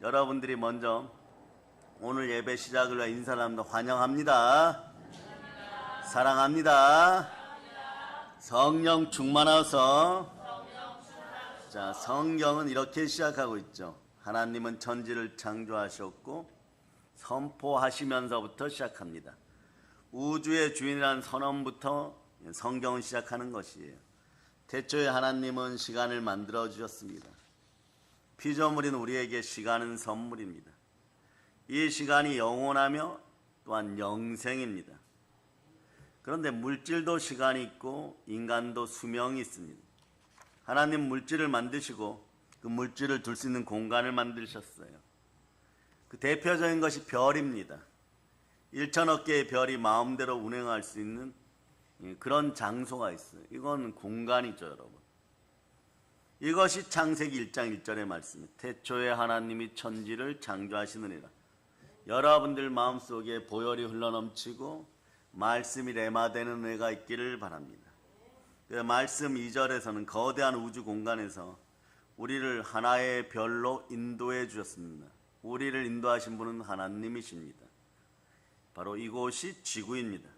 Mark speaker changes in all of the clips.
Speaker 1: 여러분들이 먼저 오늘 예배 시작을 위해 인사를 합니다. 환영합니다. 사랑합니다. 성령 충만하소서. 자, 성경은 이렇게 시작하고 있죠. 하나님은 천지를 창조하셨고 선포하시면서부터 시작합니다. 우주의 주인이라는 선언부터 성경은 시작하는 것이에요. 태초에 하나님은 시간을 만들어 주셨습니다. 피조물인 우리에게 시간은 선물입니다. 이 시간이 영원하며 또한 영생입니다. 그런데 물질도 시간이 있고 인간도 수명이 있습니다. 하나님 물질을 만드시고 그 물질을 둘 수 있는 공간을 만드셨어요. 그 대표적인 것이 별입니다. 1천억 개의 별이 마음대로 운행할 수 있는 그런 장소가 있어요. 이건 공간이죠, 여러분. 이것이 창세기 1장 1절의 말씀입니다. 태초에 하나님이 천지를 창조하시느니라. 여러분들 마음속에 보혈이 흘러넘치고 말씀이 레마되는 은혜가 있기를 바랍니다. 그 말씀 2절에서는 거대한 우주 공간에서 우리를 하나의 별로 인도해 주셨습니다. 우리를 인도하신 분은 하나님이십니다. 바로 이곳이 지구입니다.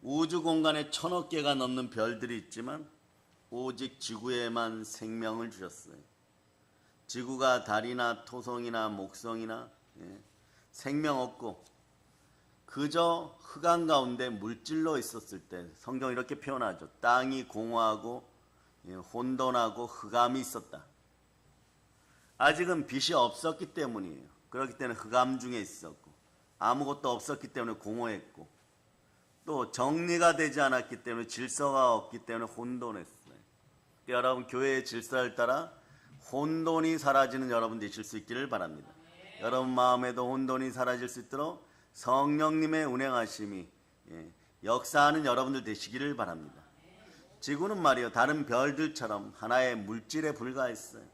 Speaker 1: 우주 공간에 1000억 개가 넘는 별들이 있지만 오직 지구에만 생명을 주셨어요. 지구가 달이나 토성이나 목성이나 생명 없고 그저 흑암 가운데 물질로 있었을 때 성경 이렇게 표현하죠. 땅이 공허하고 혼돈하고 흑암이 있었다. 아직은 빛이 없었기 때문이에요. 그렇기 때문에 흑암 중에 있었고 아무것도 없었기 때문에 공허했고 또 정리가 되지 않았기 때문에 질서가 없기 때문에 혼돈했어요. 여러분 교회의 질서를 따라 혼돈이 사라지는 여러분 되실 수 있기를 바랍니다. 여러분 마음에도 혼돈이 사라질 수 있도록 성령님의 운행하심이 역사하는 여러분들 되시기를 바랍니다. 지구는 말이요 다른 별들처럼 하나의 물질에 불과했어요.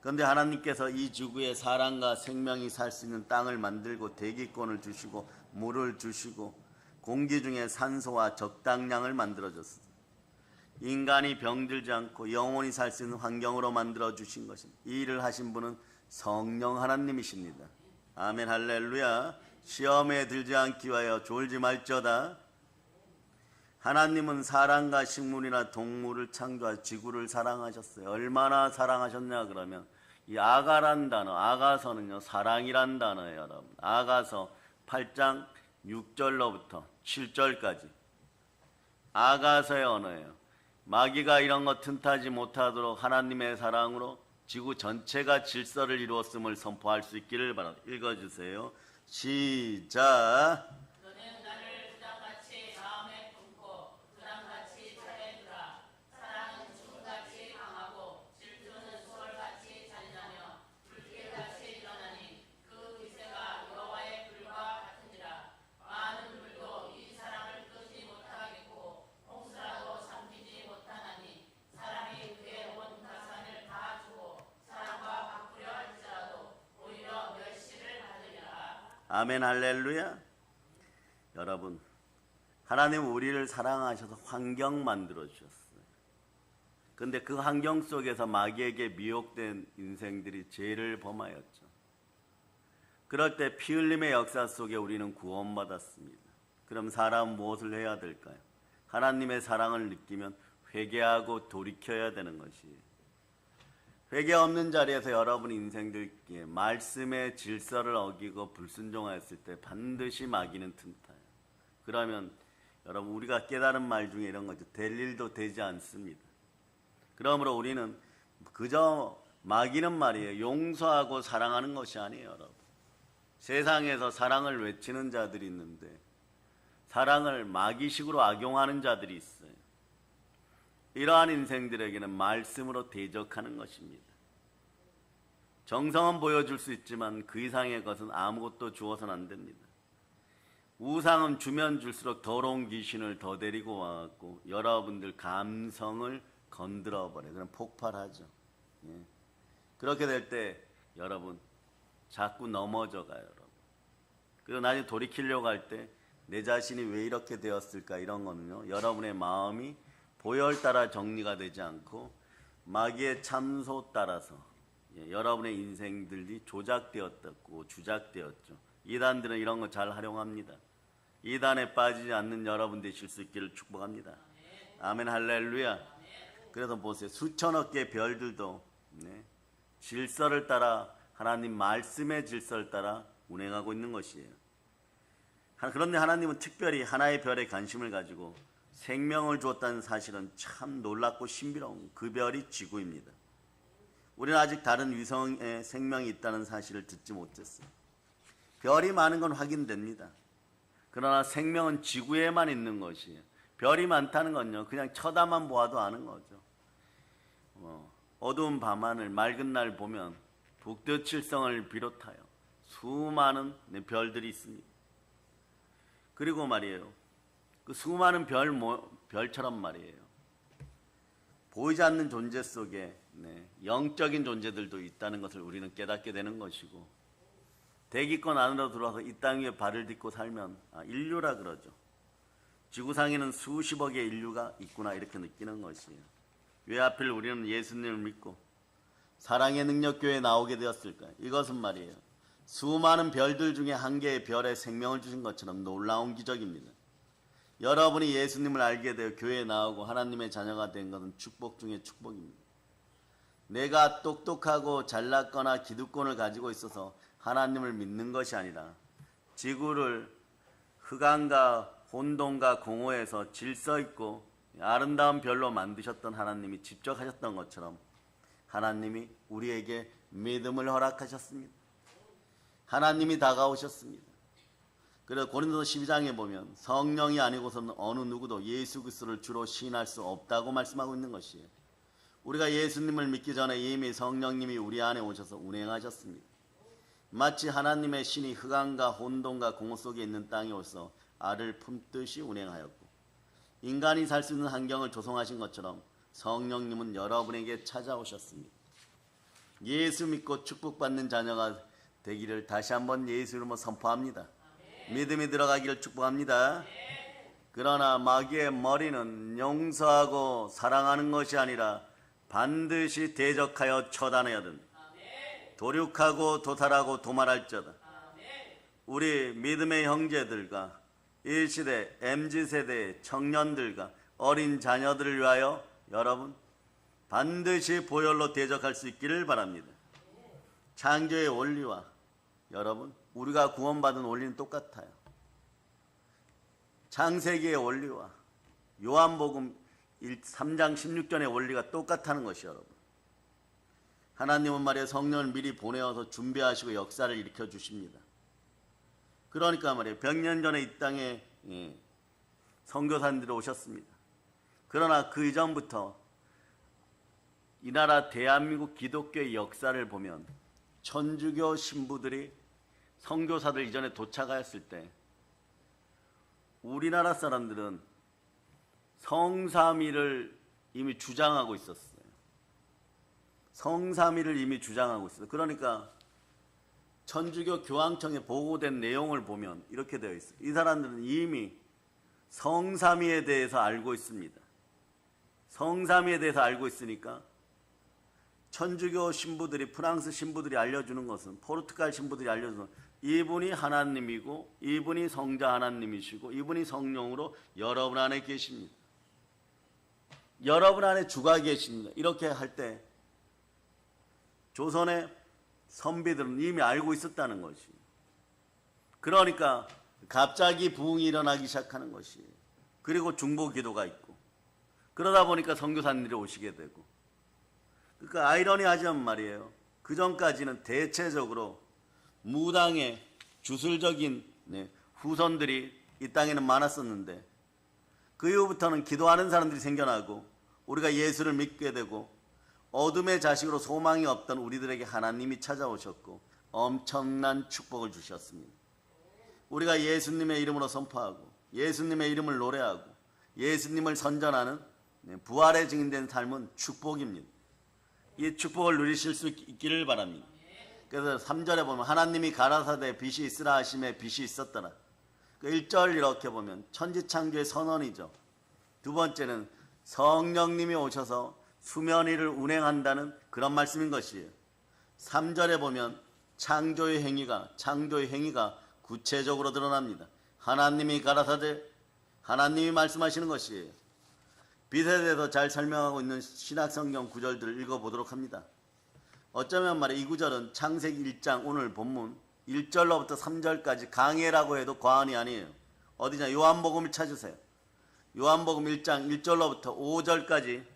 Speaker 1: 그런데 하나님께서 이 지구에 사람과 생명이 살 수 있는 땅을 만들고 대기권을 주시고 물을 주시고 공기 중에 산소와 적당량을 만들어줬어요. 인간이 병들지 않고 영원히 살 수 있는 환경으로 만들어 주신 것입니다. 이 일을 하신 분은 성령 하나님이십니다. 아멘 할렐루야. 시험에 들지 않기 위하여 졸지 말지어다. 하나님은 사람과 식물이나 동물을 창조하 지구를 사랑하셨어요. 얼마나 사랑하셨냐 그러면 이 아가란 단어, 아가서는요 사랑이란 단어예요. 여러분 아가서 8장 6절로부터 7절까지 아가서의 언어예요. 마귀가 이런 것 틈타지 못하도록 하나님의 사랑으로 지구 전체가 질서를 이루었음을 선포할 수 있기를 바랍니다. 읽어주세요. 시작.
Speaker 2: 너는 나를 부담같이 마음에 품고 부담같이 잘해주라. 사랑은 죽음같이 강하고 질투는 수월같이 잔인하며 불길같이 일어나니 그 기세가 여호와의 불과 같으니라. 많은 물도 이 사랑을 끄지 못하겠고 홍수라도 삼키지 못하나니 사람이 그의 온 가산을 다 주고 사랑과 바꾸려 할지라도 오히려 멸시를 받으리라.
Speaker 1: 아멘 할렐루야. 여러분 하나님은 우리를 사랑하셔서 환경 만들어 주셨어요. 근데 그 환경 속에서 마귀에게 미혹된 인생들이 죄를 범하였죠. 그럴 때 피 흘림의 역사 속에 우리는 구원받았습니다. 그럼 사람은 무엇을 해야 될까요? 하나님의 사랑을 느끼면 회개하고 돌이켜야 되는 것이에요. 회개 없는 자리에서 여러분 인생들께 말씀의 질서를 어기고 불순종하였을 때 반드시 마귀는 틈타요. 그러면 여러분 우리가 깨달은 말 중에 이런 거죠. 될 일도 되지 않습니다. 그러므로 우리는 그저 마귀는 말이에요. 용서하고 사랑하는 것이 아니에요. 여러분 세상에서 사랑을 외치는 자들이 있는데 사랑을 마귀식으로 악용하는 자들이 있어요. 이러한 인생들에게는 말씀으로 대적하는 것입니다. 정성은 보여줄 수 있지만 그 이상의 것은 아무것도 주어서는 안 됩니다. 우상은 주면 줄수록 더러운 귀신을 더 데리고 와갖고 여러분들 감성을 건드려버려요. 그럼 폭발하죠. 그렇게 될 때 여러분 자꾸 넘어져 가요. 여러분. 그리고 나중에 돌이키려고 할 때 내 자신이 왜 이렇게 되었을까 이런 거는요. 여러분의 마음이 보혈 따라 정리가 되지 않고 마귀의 참소 따라서 여러분의 인생들이 조작되었고 주작되었죠. 이단들은 이런 거 잘 활용합니다. 이단에 빠지지 않는 여러분 되실 수 있기를 축복합니다. 아멘 할렐루야. 그래서 보세요. 수천억 개의 별들도 질서를 따라 하나님 말씀의 질서를 따라 운행하고 있는 것이에요. 그런데 하나님은 특별히 하나의 별에 관심을 가지고 생명을 주었다는 사실은 참 놀랍고 신비로운 그 별이 지구입니다. 우리는 아직 다른 위성에 생명이 있다는 사실을 듣지 못했어요. 별이 많은 건 확인됩니다. 그러나 생명은 지구에만 있는 것이에요. 별이 많다는 건요, 그냥 쳐다만 보아도 아는 거죠. 어두운 밤하늘, 맑은 날 보면 북두칠성을 비롯하여 수많은 별들이 있습니다. 그리고 말이에요, 그 수많은 별처럼 말이에요, 보이지 않는 존재 속에 영적인 존재들도 있다는 것을 우리는 깨닫게 되는 것이고, 대기권 안으로 들어와서 이 땅 위에 발을 딛고 살면 인류라 그러죠. 지구상에는 수십억의 인류가 있구나 이렇게 느끼는 것이에요. 왜 하필 우리는 예수님을 믿고 사랑의 능력교회에 나오게 되었을까요? 이것은 말이에요, 수많은 별들 중에 한 개의 별에 생명을 주신 것처럼 놀라운 기적입니다. 여러분이 예수님을 알게 되어 교회에 나오고 하나님의 자녀가 된 것은 축복 중에 축복입니다. 내가 똑똑하고 잘났거나 기득권을 가지고 있어서 하나님을 믿는 것이 아니라 지구를 흑암과 혼돈과 공허에서 질서 있고 아름다운 별로 만드셨던 하나님이 직접 하셨던 것처럼 하나님이 우리에게 믿음을 허락하셨습니다. 하나님이 다가오셨습니다. 그래서 고린도서 12장에 보면 성령이 아니고서는 어느 누구도 예수 그리스도를 주로 시인할 수 없다고 말씀하고 있는 것이에요. 우리가 예수님을 믿기 전에 이미 성령님이 우리 안에 오셔서 운행하셨습니다. 마치 하나님의 신이 흑암과 혼돈과 공허 속에 있는 땅에 오셔서 알을 품듯이 운행하였고, 인간이 살 수 있는 환경을 조성하신 것처럼 성령님은 여러분에게 찾아오셨습니다. 예수 믿고 축복받는 자녀가 되기를 다시 한번 예수 이름으로 선포합니다. 믿음이 들어가기를 축복합니다. 그러나 마귀의 머리는 용서하고 사랑하는 것이 아니라 반드시 대적하여 처단해야 된다. 도륙하고 도탈하고 도말할지어다. 우리 믿음의 형제들과 이 시대 MZ세대의 청년들과 어린 자녀들을 위하여 여러분 반드시 보혈로 대적할 수 있기를 바랍니다. 창조의 원리와 여러분 우리가 구원받은 원리는 똑같아요. 창세기의 원리와 요한복음 3장 16절의 원리가 똑같다는 것이 여러분. 하나님은 말이에요, 성령을 미리 보내어서 준비하시고 역사를 일으켜 주십니다. 그러니까 말이에요, 100년 전에 이 땅에 선교사님들이 오셨습니다. 그러나 그 이전부터 이 나라 대한민국 기독교의 역사를 보면 천주교 신부들이 선교사들 이전에 도착하였을 때 우리나라 사람들은 성삼위를 이미 주장하고 있었어요. 성삼위를 이미 주장하고 있어요. 그러니까 천주교 교황청에 보고된 내용을 보면 이렇게 되어 있어요. 이 사람들은 이미 성삼위에 대해서 알고 있습니다. 성삼위에 대해서 알고 있으니까 천주교 신부들이, 프랑스 신부들이 알려주는 것은, 포르투갈 신부들이 알려주는 것은 이분이 하나님이고 이분이 성자 하나님이시고 이분이 성령으로 여러분 안에 계십니다. 여러분 안에 주가 계십니다. 이렇게 할 때 조선의 선비들은 이미 알고 있었다는 것이에요. 그러니까 갑자기 부흥이 일어나기 시작하는 것이에요. 그리고 중보 기도가 있고, 그러다 보니까 선교사님들이 오시게 되고, 그러니까 아이러니하지만 말이에요, 그 전까지는 대체적으로 무당의 주술적인 후손들이 이 땅에는 많았었는데, 그 이후부터는 기도하는 사람들이 생겨나고 우리가 예수를 믿게 되고 어둠의 자식으로 소망이 없던 우리들에게 하나님이 찾아오셨고 엄청난 축복을 주셨습니다. 우리가 예수님의 이름으로 선포하고 예수님의 이름을 노래하고 예수님을 선전하는 부활의 증인된 삶은 축복입니다. 이 축복을 누리실 수 있기를 바랍니다. 그래서 3절에 보면 하나님이 가라사대 빛이 있으라 하심에 빛이 있었더라. 그 1절 이렇게 보면 천지창조의 선언이죠. 두 번째는 성령님이 오셔서 수면 위를 운행한다는 그런 말씀인 것이에요. 3절에 보면 창조의 행위가 구체적으로 드러납니다. 하나님이 가라사대, 하나님이 말씀하시는 것이에요. 빛에 대해서 잘 설명하고 있는 신약성경 구절들을 읽어보도록 합니다. 어쩌면 말이야 이 구절은 창세기 1장 오늘 본문 1절로부터 3절까지 강해라고 해도 과언이 아니에요. 어디냐? 요한복음을 찾으세요. 요한복음 1장 1절로부터 5절까지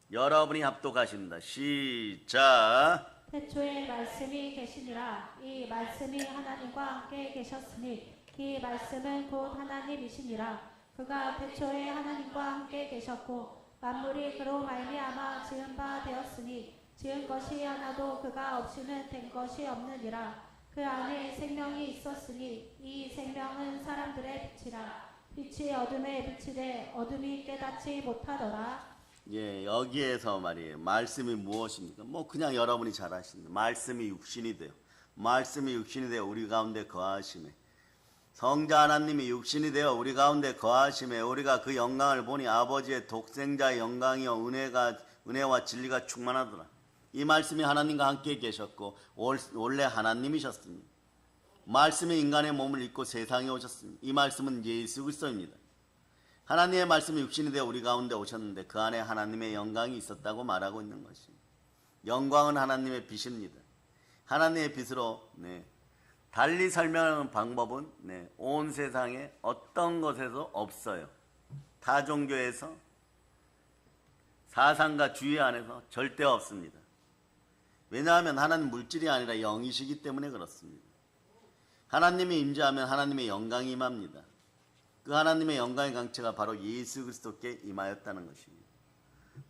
Speaker 1: 여러분이 합독하십니다. 시작.
Speaker 3: 태초에 말씀이 계시니라. 이 말씀이 하나님과 함께 계셨으니 이 말씀은 곧 하나님이시니라. 그가 태초에 하나님과 함께 계셨고 만물이 그로 말미암아 지은 바 되었으니 지은 것이 하나도 그가 없이는 된 것이 없느니라. 그 안에 생명이 있었으니 이 생명은 사람들의 빛이라. 빛이 어둠에 비치되 어둠이 깨닫지 못하더라.
Speaker 1: 예, 여기에서 말이에요. 말씀이 무엇입니까? 뭐 그냥 여러분이 잘 아시는 말씀이 육신이 돼요. 말씀이 육신이 되어 우리 가운데 거하심에 성자 하나님이 육신이 되어 우리 가운데 거하심에 우리가 그 영광을 보니 아버지의 독생자의 영광이요 은혜와 진리가 충만하더라. 이 말씀이 하나님과 함께 계셨고 원래 하나님이셨습니다. 말씀이 인간의 몸을 입고 세상에 오셨습니다. 이 말씀은 예수 그리스도입니다. 하나님의 말씀이 육신이 되어 우리 가운데 오셨는데 그 안에 하나님의 영광이 있었다고 말하고 있는 것입니다. 영광은 하나님의 빛입니다. 하나님의 빛으로 달리 설명하는 방법은 온 세상에 어떤 것에서 없어요. 타종교에서 사상과 주의 안에서 절대 없습니다. 왜냐하면 하나님 물질이 아니라 영이시기 때문에 그렇습니다. 하나님이 임재하면 하나님의 영광이 임합니다. 그 하나님의 영광의 강체가 바로 예수 그리스도께 임하였다는 것입니다.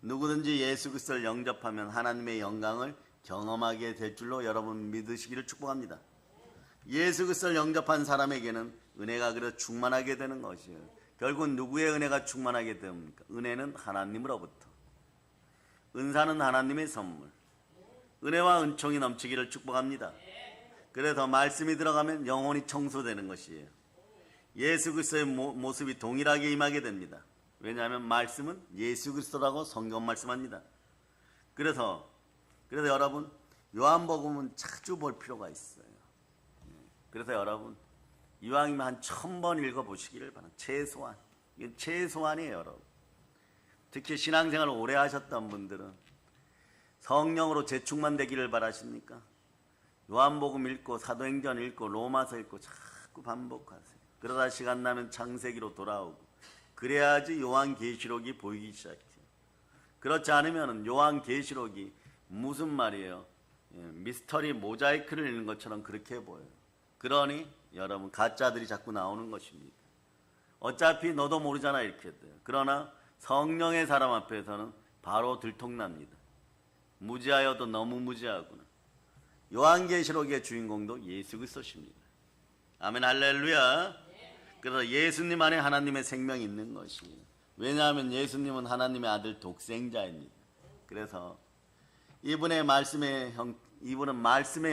Speaker 1: 누구든지 예수 그리스도를 영접하면 하나님의 영광을 경험하게 될 줄로 여러분 믿으시기를 축복합니다. 예수 그리스도를 영접한 사람에게는 은혜가 그려 충만하게 되는 것이에요. 결국 누구의 은혜가 충만하게 됩니까? 은혜는 하나님으로부터. 은사는 하나님의 선물. 은혜와 은총이 넘치기를 축복합니다. 그래서 말씀이 들어가면 영혼이 청소되는 것이에요. 예수 그리스도의 모습이 동일하게 임하게 됩니다. 왜냐하면 말씀은 예수 그리스도라고 성경 말씀합니다. 그래서 여러분 요한복음은 자주 볼 필요가 있어요. 그래서 여러분 이왕이면 한 1000번 읽어보시기를 바랍니다. 최소한. 이건 최소한이에요, 여러분. 특히 신앙생활을 오래 하셨던 분들은 성령으로 재충만 되기를 바라십니까? 요한복음 읽고 사도행전 읽고 로마서 읽고 자꾸 반복하세요. 그러다 시간 나면 창세기로 돌아오고 그래야지 요한계시록이 보이기 시작해요. 그렇지 않으면 요한계시록이 무슨 말이에요? 미스터리 모자이크를 읽는 것처럼 그렇게 보여요. 그러니 여러분 가짜들이 자꾸 나오는 것입니다. 어차피 너도 모르잖아 이렇게 돼요. 그러나 성령의 사람 앞에서는 바로 들통납니다. 무지하여도 너무 무지하구나. 요한계시록의 주인공도 예수 그리스도십니다. 아멘 할렐루야. 그래서 예수님 안에 하나님의 생명이 있는 것이에요. 왜냐하면 예수님은 하나님의 아들 독생자입니다. 그래서 이분은 말씀의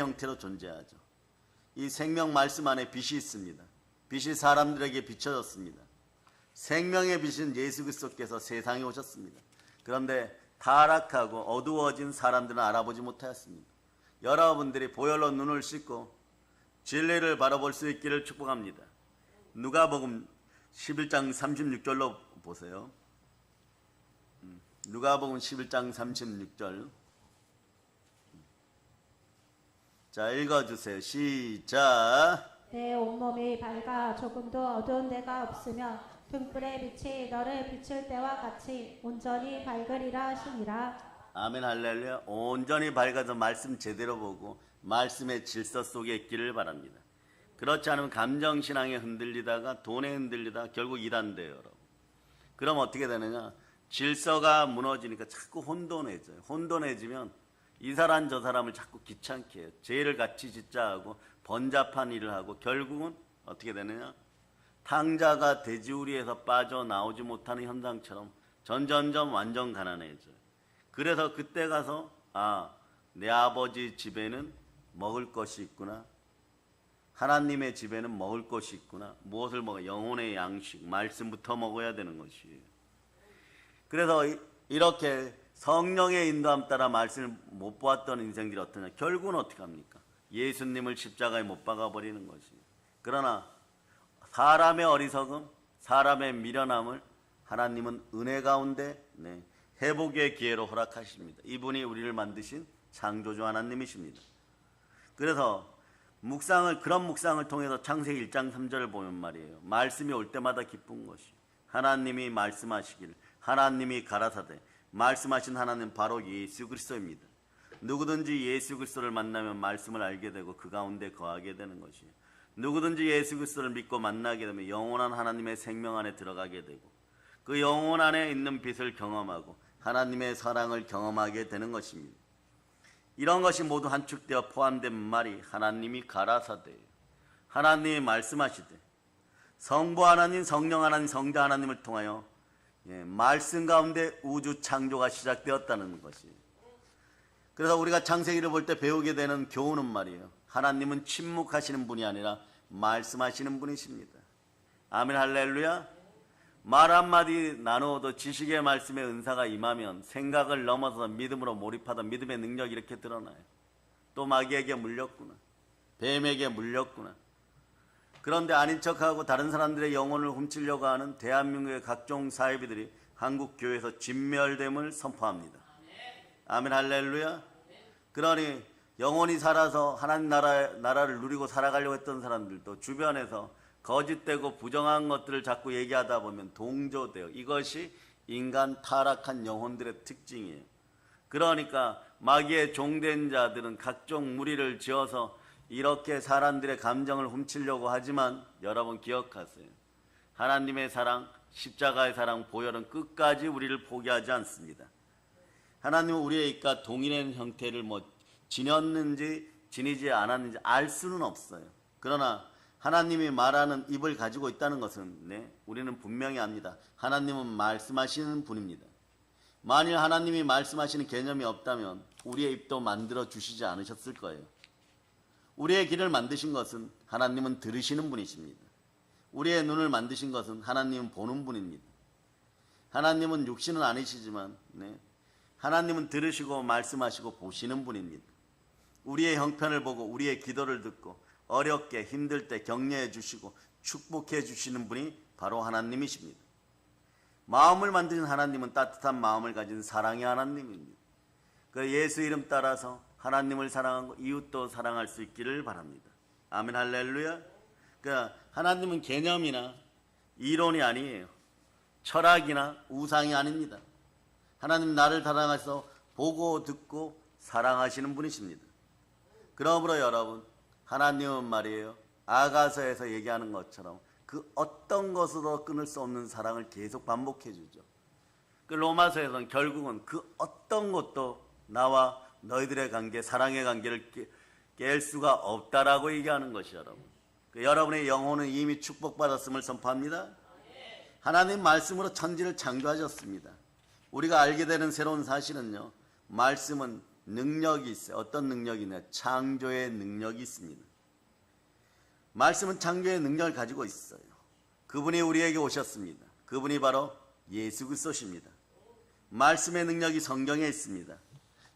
Speaker 1: 형태로 존재하죠. 이 생명 말씀 안에 빛이 있습니다. 빛이 사람들에게 비춰졌습니다. 생명의 빛은 예수 그리스도께서 세상에 오셨습니다. 그런데 타락하고 어두워진 사람들은 알아보지 못하였습니다. 여러분들이 보혈로 눈을 씻고 진리를 바라볼 수 있기를 축복합니다. 누가복음 11장 36절로 보세요. 누가복음 11장 36절. 자, 읽어주세요. 시작.
Speaker 3: 내 온몸이 밝아 조금도 어두운 데가 없으며 등불의 빛이 너를 비출 때와 같이 온전히 밝으리라 하시니라.
Speaker 1: 아멘 할렐루야. 온전히 밝아서 말씀 제대로 보고 말씀의 질서 속에 있기를 바랍니다. 그렇지 않으면 감정신앙에 흔들리다가 돈에 흔들리다가 결국 이단돼요, 여러분. 그럼 어떻게 되느냐? 질서가 무너지니까 자꾸 혼돈해져요. 혼돈해지면 이 사람 저 사람을 자꾸 귀찮게 해요. 죄를 같이 짓자 하고 번잡한 일을 하고 결국은 어떻게 되느냐? 탕자가 돼지우리에서 빠져나오지 못하는 현상처럼 점점 완전 가난해져요. 그래서 그때 가서 내 아버지 집에는 먹을 것이 있구나. 하나님의 집에는 먹을 것이 있구나. 무엇을 먹어? 영혼의 양식, 말씀부터 먹어야 되는 것이에요. 그래서 이렇게 성령의 인도함 따라 말씀을 못 보았던 인생들이 어떠냐? 결국은 어떻게 합니까? 예수님을 십자가에 못 박아버리는 것이. 그러나 사람의 어리석음, 사람의 미련함을 하나님은 은혜 가운데 회복의 기회로 허락하십니다. 이분이 우리를 만드신 창조주 하나님이십니다. 그래서 그런 묵상을 통해서 창세기 1장 3절을 보면 말이에요. 말씀이 올 때마다 기쁜 것이. 하나님이 말씀하시기를, 하나님이 가라사대, 말씀하신 하나님 바로 예수 그리스도입니다. 누구든지 예수 그리스도를 만나면 말씀을 알게 되고 그 가운데 거하게 되는 것이에요. 누구든지 예수 그리스도를 믿고 만나게 되면 영원한 하나님의 생명 안에 들어가게 되고 그 영혼 안에 있는 빛을 경험하고 하나님의 사랑을 경험하게 되는 것입니다. 이런 것이 모두 한축되어 포함된 말이 하나님이 가라사대예요. 하나님이 말씀하시되 성부 하나님, 성령 하나님, 성자 하나님을 통하여 말씀 가운데 우주 창조가 시작되었다는 것이에요. 그래서 우리가 창세기를 볼 때 배우게 되는 교훈은 말이에요. 하나님은 침묵하시는 분이 아니라 말씀하시는 분이십니다. 아멘 할렐루야. 말 한마디 나누어도 지식의 말씀의 은사가 임하면 생각을 넘어서 믿음으로 몰입하던 믿음의 능력이 이렇게 드러나요. 또 마귀에게 물렸구나, 뱀에게 물렸구나. 그런데 아닌 척하고 다른 사람들의 영혼을 훔치려고 하는 대한민국의 각종 사이비들이 한국 교회에서 진멸됨을 선포합니다. 아멘 할렐루야. 그러니 영혼이 살아서 하나님 나라를 누리고 살아가려고 했던 사람들도 주변에서 거짓되고 부정한 것들을 자꾸 얘기하다 보면 동조돼요. 이것이 인간 타락한 영혼들의 특징이에요. 그러니까 마귀의 종된 자들은 각종 무리를 지어서 이렇게 사람들의 감정을 훔치려고 하지만 여러분 기억하세요. 하나님의 사랑, 십자가의 사랑, 보혈은 끝까지 우리를 포기하지 않습니다. 하나님은 우리의 입과 동일한 형태를 지녔는지 지니지 않았는지 알 수는 없어요. 그러나 하나님이 말하는 입을 가지고 있다는 것은 우리는 분명히 압니다. 하나님은 말씀하시는 분입니다. 만일 하나님이 말씀하시는 개념이 없다면 우리의 입도 만들어 주시지 않으셨을 거예요. 우리의 귀를 만드신 것은 하나님은 들으시는 분이십니다. 우리의 눈을 만드신 것은 하나님은 보는 분입니다. 하나님은 육신은 아니시지만 하나님은 들으시고 말씀하시고 보시는 분입니다. 우리의 형편을 보고 우리의 기도를 듣고 어렵게 힘들 때 격려해 주시고 축복해 주시는 분이 바로 하나님이십니다. 마음을 만드신 하나님은 따뜻한 마음을 가진 사랑의 하나님입니다. 그 예수 이름 따라서 하나님을 사랑하고 이웃도 사랑할 수 있기를 바랍니다. 아멘 할렐루야. 그러니까 하나님은 개념이나 이론이 아니에요. 철학이나 우상이 아닙니다. 하나님 나를 사랑해서 보고 듣고 사랑하시는 분이십니다. 그러므로 여러분, 하나님은 말이에요, 아가서에서 얘기하는 것처럼 그 어떤 것으로 끊을 수 없는 사랑을 계속 반복해 주죠. 그 로마서에서는 결국은 그 어떤 것도 나와 너희들의 관계, 사랑의 관계를 깰 수가 없다라고 얘기하는 것이 여러분. 여러분의 영혼은 이미 축복받았음을 선포합니다. 하나님 말씀으로 천지를 창조하셨습니다. 우리가 알게 되는 새로운 사실은요, 말씀은 능력이 있어요. 어떤 능력이 있냐? 창조의 능력이 있습니다. 말씀은 창조의 능력을 가지고 있어요. 그분이 우리에게 오셨습니다. 그분이 바로 예수 그리스도십니다. 말씀의 능력이 성경에 있습니다.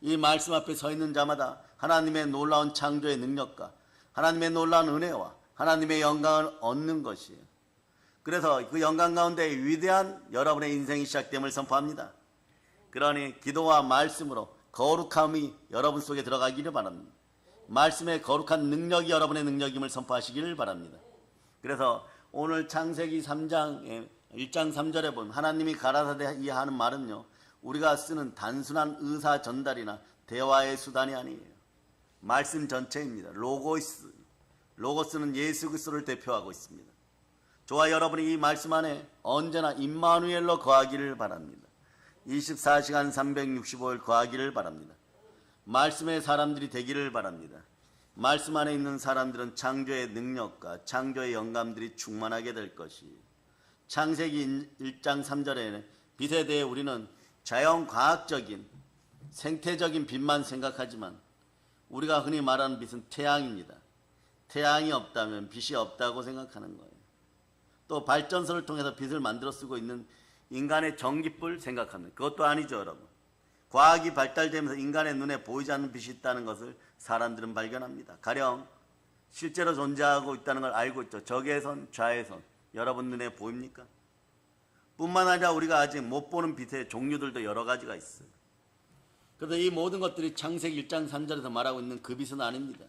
Speaker 1: 이 말씀 앞에 서 있는 자마다 하나님의 놀라운 창조의 능력과 하나님의 놀라운 은혜와 하나님의 영광을 얻는 것이에요. 그래서 그 영광 가운데 위대한 여러분의 인생이 시작됨을 선포합니다. 그러니 기도와 말씀으로 거룩함이 여러분 속에 들어가기를 바랍니다. 말씀의 거룩한 능력이 여러분의 능력임을 선포하시기를 바랍니다. 그래서 오늘 창세기 3장 1장 3절에 보면 하나님이 가라사대 하는 말은요, 우리가 쓰는 단순한 의사 전달이나 대화의 수단이 아니에요. 말씀 전체입니다. 로고스는 예수 그리스도를 대표하고 있습니다. 저와 여러분이 이 말씀 안에 언제나 임마누엘로 거하기를 바랍니다. 24시간 365일 거하기를 바랍니다. 말씀의 사람들이 되기를 바랍니다. 말씀 안에 있는 사람들은 창조의 능력과 창조의 영감들이 충만하게 될 것이에요. 창세기 1장 3절에는 빛에 대해 우리는 자연과학적인 생태적인 빛만 생각하지만 우리가 흔히 말하는 빛은 태양입니다. 태양이 없다면 빛이 없다고 생각하는 거예요. 또 발전소를 통해서 빛을 만들어 쓰고 있는 인간의 전기불 생각합니다. 그것도 아니죠, 여러분. 과학이 발달되면서 인간의 눈에 보이지 않는 빛이 있다는 것을 사람들은 발견합니다. 가령 실제로 존재하고 있다는 걸 알고 있죠. 적외선, 좌외선. 여러분 눈에 보입니까? 뿐만 아니라 우리가 아직 못 보는 빛의 종류들도 여러 가지가 있어요. 그런데 이 모든 것들이 창세기 1장 3절에서 말하고 있는 그 빛은 아닙니다.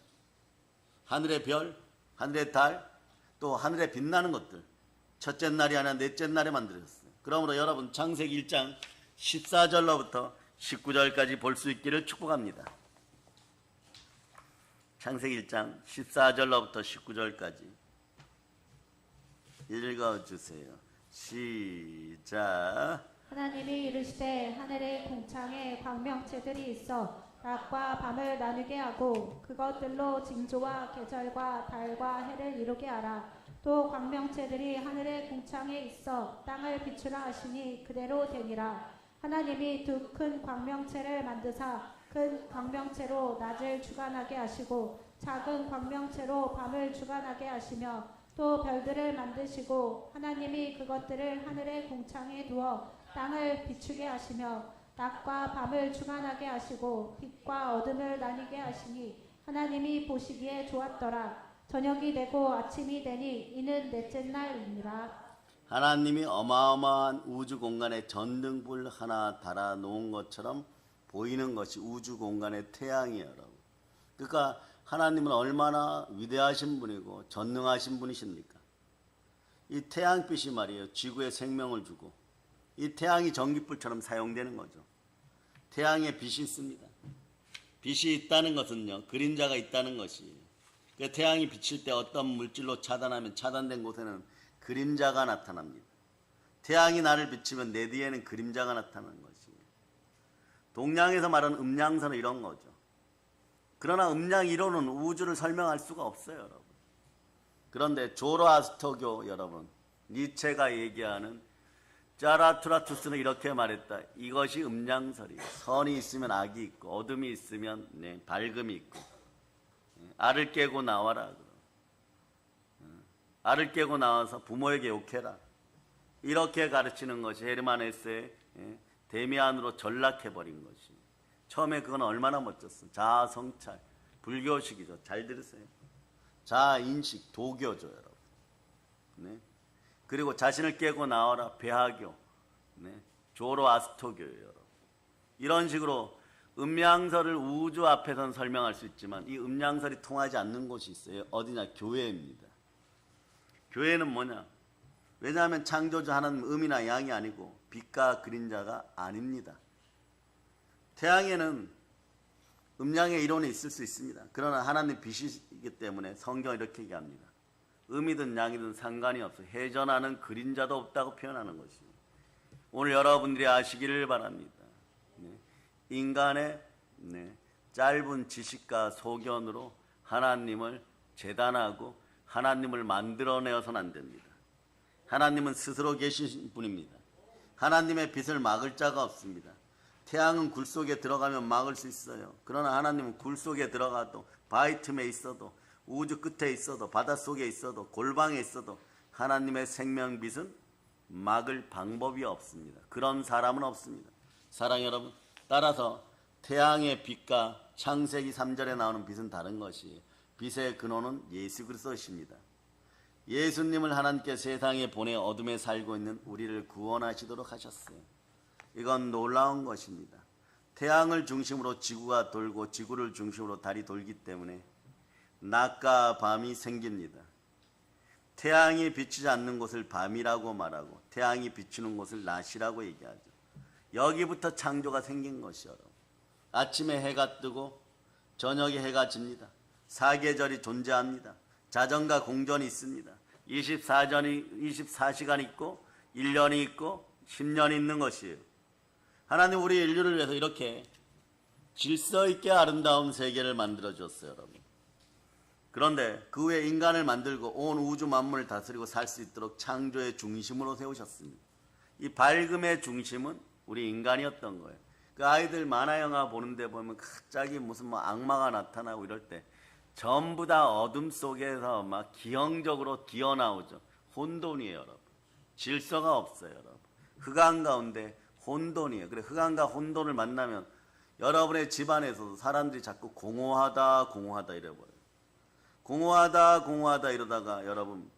Speaker 1: 하늘의 별, 하늘의 달, 또 하늘에 빛나는 것들. 첫째 날이 아니라 넷째 날에 만들어졌어요. 그러므로 여러분 창세기 1장 14절로부터 19절까지 볼 수 있기를 축복합니다. 창세기 1장 14절로부터 19절까지 읽어주세요. 시작.
Speaker 3: 하나님이 이르시되 하늘의 궁창에 광명체들이 있어 낮과 밤을 나누게 하고 그것들로 징조와 계절과 달과 해를 이루게 하라. 또 광명체들이 하늘의 궁창에 있어 땅을 비추라 하시니 그대로 되니라. 하나님이 두 큰 광명체를 만드사 큰 광명체로 낮을 주관하게 하시고 작은 광명체로 밤을 주관하게 하시며 또 별들을 만드시고 하나님이 그것들을 하늘의 궁창에 두어 땅을 비추게 하시며 낮과 밤을 주관하게 하시고 빛과 어둠을 나뉘게 하시니 하나님이 보시기에 좋았더라. 저녁이 되고 아침이 되니 이는 넷째 날이니라.
Speaker 1: 하나님이 어마어마한 우주 공간에 전등불 하나 달아 놓은 것처럼 보이는 것이 우주 공간의 태양이에요, 여러분. 그러니까 하나님은 얼마나 위대하신 분이고 전능하신 분이십니까? 이 태양빛이 말이에요, 지구에 생명을 주고 이 태양이 전기불처럼 사용되는 거죠. 태양에 빛이 있습니다. 빛이 있다는 것은요, 그림자가 있다는 것이에요. 그 태양이 비칠 때 어떤 물질로 차단하면 차단된 곳에는 그림자가 나타납니다. 태양이 나를 비치면 내 뒤에는 그림자가 나타나는 것이에요. 동양에서 말하는 음양선은 이런 거죠. 그러나 음양 이론은 우주를 설명할 수가 없어요, 여러분. 그런데 조로아스터교 여러분, 니체가 얘기하는 자라투라투스는 이렇게 말했다. 이것이 음양설이에요. 선이 있으면 악이 있고 어둠이 있으면 밝음이 있고. 알을 깨고 나와라. 알을 깨고 나와서 부모에게 욕해라. 이렇게 가르치는 것이 헤르만 헤세의 데미안으로 전락해버린 것이. 처음에 그건 얼마나 멋졌어. 자아성찰, 불교식이죠. 잘 들으세요. 자아인식, 도교죠, 여러분. 네. 그리고 자신을 깨고 나와라, 배하교, 네. 조로아스터교예요, 여러분. 이런 식으로 음양설을 우주 앞에서는 설명할 수 있지만 이 음양설이 통하지 않는 곳이 있어요. 어디냐? 교회입니다. 교회는 뭐냐? 왜냐하면 창조주 하나님 음이나 양이 아니고 빛과 그림자가 아닙니다. 태양에는 음양의 이론이 있을 수 있습니다. 그러나 하나님 빛이기 때문에 성경은 이렇게 얘기합니다. 음이든 양이든 상관이 없어. 해전하는 그림자도 없다고 표현하는 것입니다. 오늘 여러분들이 아시기를 바랍니다. 인간의 짧은 지식과 소견으로 하나님을 재단하고 하나님을 만들어내어서는 안 됩니다. 하나님은 스스로 계신 분입니다. 하나님의 빛을 막을 자가 없습니다. 태양은 굴 속에 들어가면 막을 수 있어요. 그러나 하나님은 굴 속에 들어가도 바위 틈에 있어도 우주 끝에 있어도 바닷속에 있어도 골방에 있어도 하나님의 생명빛은 막을 방법이 없습니다. 그런 사람은 없습니다. 사랑 여러분, 따라서 태양의 빛과 창세기 3절에 나오는 빛은 다른 것이에요. 빛의 근원은 예수 그리스도이십니다. 예수님을 하나님께 세상에 보내 어둠에 살고 있는 우리를 구원하시도록 하셨어요. 이건 놀라운 것입니다. 태양을 중심으로 지구가 돌고 지구를 중심으로 달이 돌기 때문에 낮과 밤이 생깁니다. 태양이 비치지 않는 곳을 밤이라고 말하고 태양이 비추는 곳을 낮이라고 얘기하죠. 여기부터 창조가 생긴 것이요. 아침에 해가 뜨고 저녁에 해가 집니다. 사계절이 존재합니다. 자전과 공전이 있습니다. 24시간 있고 1년이 있고 10년이 있는 것이에요. 하나님 우리 인류를 위해서 이렇게 질서 있게 아름다운 세계를 만들어 주었어요, 여러분. 그런데 그 후에 인간을 만들고 온 우주 만물을 다스리고 살 수 있도록 창조의 중심으로 세우셨습니다. 이 밝음의 중심은 우리 인간이었던 거예요. 그 아이들 만화 영화 보는데 보면 갑자기 무슨 뭐 악마가 나타나고 이럴 때 전부 다 어둠 속에서 막 기형적으로 기어나오죠. 혼돈이에요, 여러분. 질서가 없어요, 여러분. 흑암 가운데 혼돈이에요. 그래 흑암과 혼돈을 만나면 여러분의 집안에서도 사람들이 자꾸 공허하다 이래버려요. 공허하다 이러다가 여러분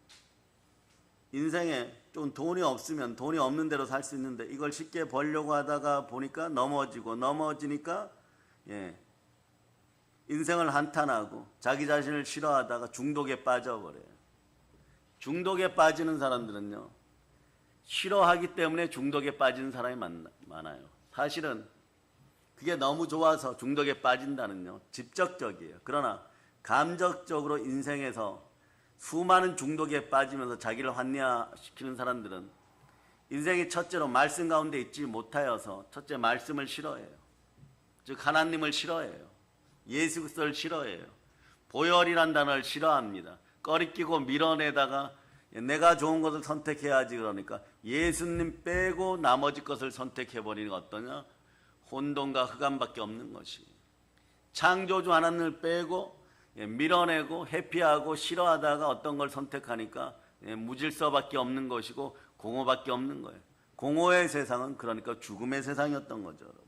Speaker 1: 인생에 좀 돈이 없으면 돈이 없는 대로 살 수 있는데 이걸 쉽게 벌려고 하다가 보니까 넘어지니까 인생을 한탄하고 자기 자신을 싫어하다가 중독에 빠져버려요. 중독에 빠지는 사람들은요, 싫어하기 때문에 중독에 빠지는 사람이 많아요. 사실은 그게 너무 좋아서 중독에 빠진다는요, 직접적이에요. 그러나 감정적으로 인생에서 수많은 중독에 빠지면서 자기를 환멸시키는 사람들은 인생의 첫째로 말씀 가운데 있지 못하여서 첫째 말씀을 싫어해요. 즉 하나님을 싫어해요. 예수 그리스도를 싫어해요. 보혈이란 단어를 싫어합니다. 꺼리끼고 밀어내다가 내가 좋은 것을 선택해야지 그러니까 예수님 빼고 나머지 것을 선택해버리는 거 어떠냐? 혼돈과 흑암밖에 없는 것이. 창조주 하나님을 빼고 밀어내고 회피하고 싫어하다가 어떤 걸 선택하니까 무질서밖에 없는 것이고 공허밖에 없는 거예요. 공허의 세상은 그러니까 죽음의 세상이었던 거죠. 여러분.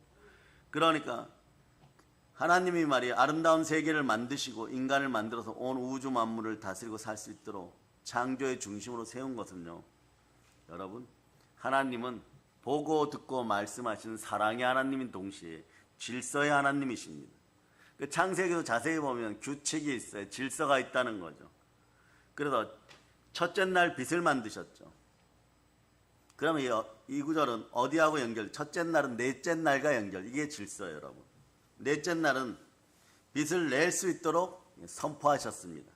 Speaker 1: 그러니까 하나님이 말이에요. 아름다운 세계를 만드시고 인간을 만들어서 온 우주 만물을 다스리고 살 수 있도록 창조의 중심으로 세운 것은요. 여러분 하나님은 보고 듣고 말씀하시는 사랑의 하나님인 동시에 질서의 하나님이십니다. 그 창세기도 자세히 보면 규칙이 있어요. 질서가 있다는 거죠. 그래서 첫째 날 빛을 만드셨죠. 그러면 이 구절은 어디하고 연결? 첫째 날은 넷째 날과 연결. 이게 질서예요, 여러분. 넷째 날은 빛을 낼 수 있도록 선포하셨습니다.